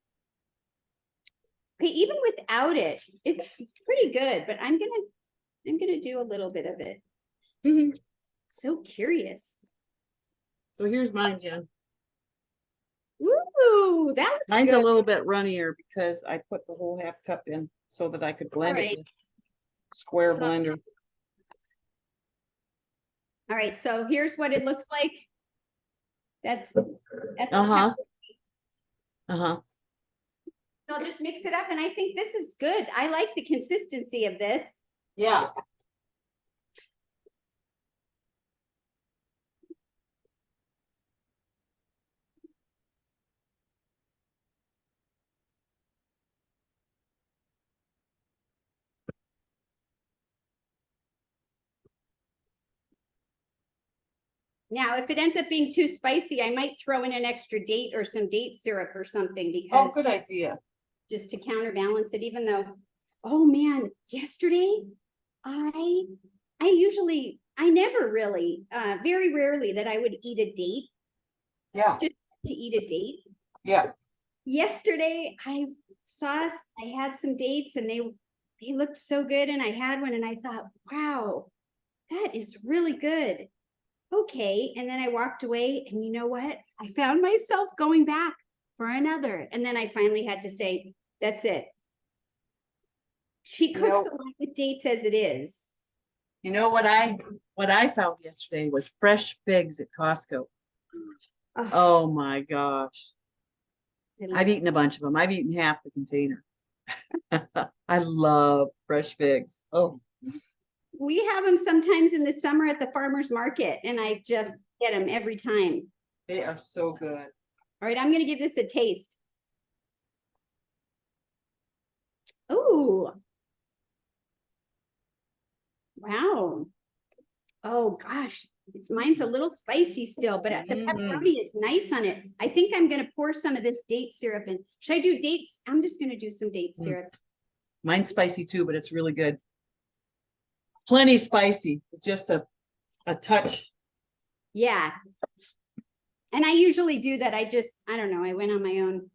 Okay, even without it, it's pretty good, but I'm gonna do a little bit of it. Mhm. So curious. So here's mine, Jen. Ooh, that looks Mine's good. a little bit runnier because I put the whole half cup in so that I could blend it Alright. with square blender. All right, so here's what it looks like. That's the Uh-huh. pepper. Uh-huh. I'll just mix it up, and I think this is good. I like the consistency of this. Yeah. Now, if it ends up being too spicy, I might throw in an extra date or some date syrup or something Oh, because good idea. just to counterbalance it, even though, oh man, yesterday I never really, very rarely that I would eat a date Yeah. to eat a date. Yeah. Yesterday I had some dates and they looked so good and I had one and I thought, wow, that is really good. Okay. And then I walked away and you know what? I found myself going back for another. And then I finally had to say, that's it. She cooks a lot with dates as it is. You know what I found yesterday was fresh figs at Costco. Oh my gosh. I've eaten a bunch of them. I've eaten half the container. I love fresh figs. Oh, We have them sometimes in the summer at the farmer's market, and I just get them every time. they are so good. All right, I'm going to give this a taste. Ooh. Wow. Oh gosh, mine's a little spicy still, but the pepperoni is nice on it. I think I'm going to pour some of this date syrup in. Should I do dates? I'm just going to do some date syrup. Mine's spicy too, but it's really good. Plenty spicy, just a touch. Yeah. And I usually do that. I don't know. I went on my own.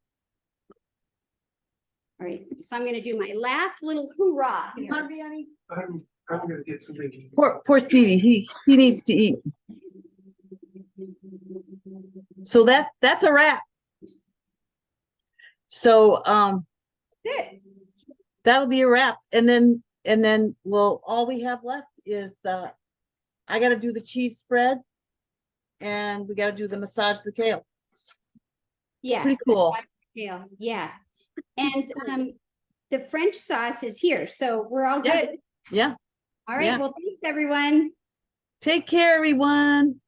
All right. So I'm going to do my last little hoorah. You here. hungry, honey? I'm gonna get something. Poor Stevie, he needs to eat. So that's a wrap. So That's it. that'll be a wrap. And then all we have left is I gotta do the cheese spread and we gotta do the massage the kale. Yeah. Pretty cool. Yeah. Yeah. And the French sauce is here. So we're all Yeah. good. Yeah. All right. Yeah. Well, thanks everyone. Take care, everyone.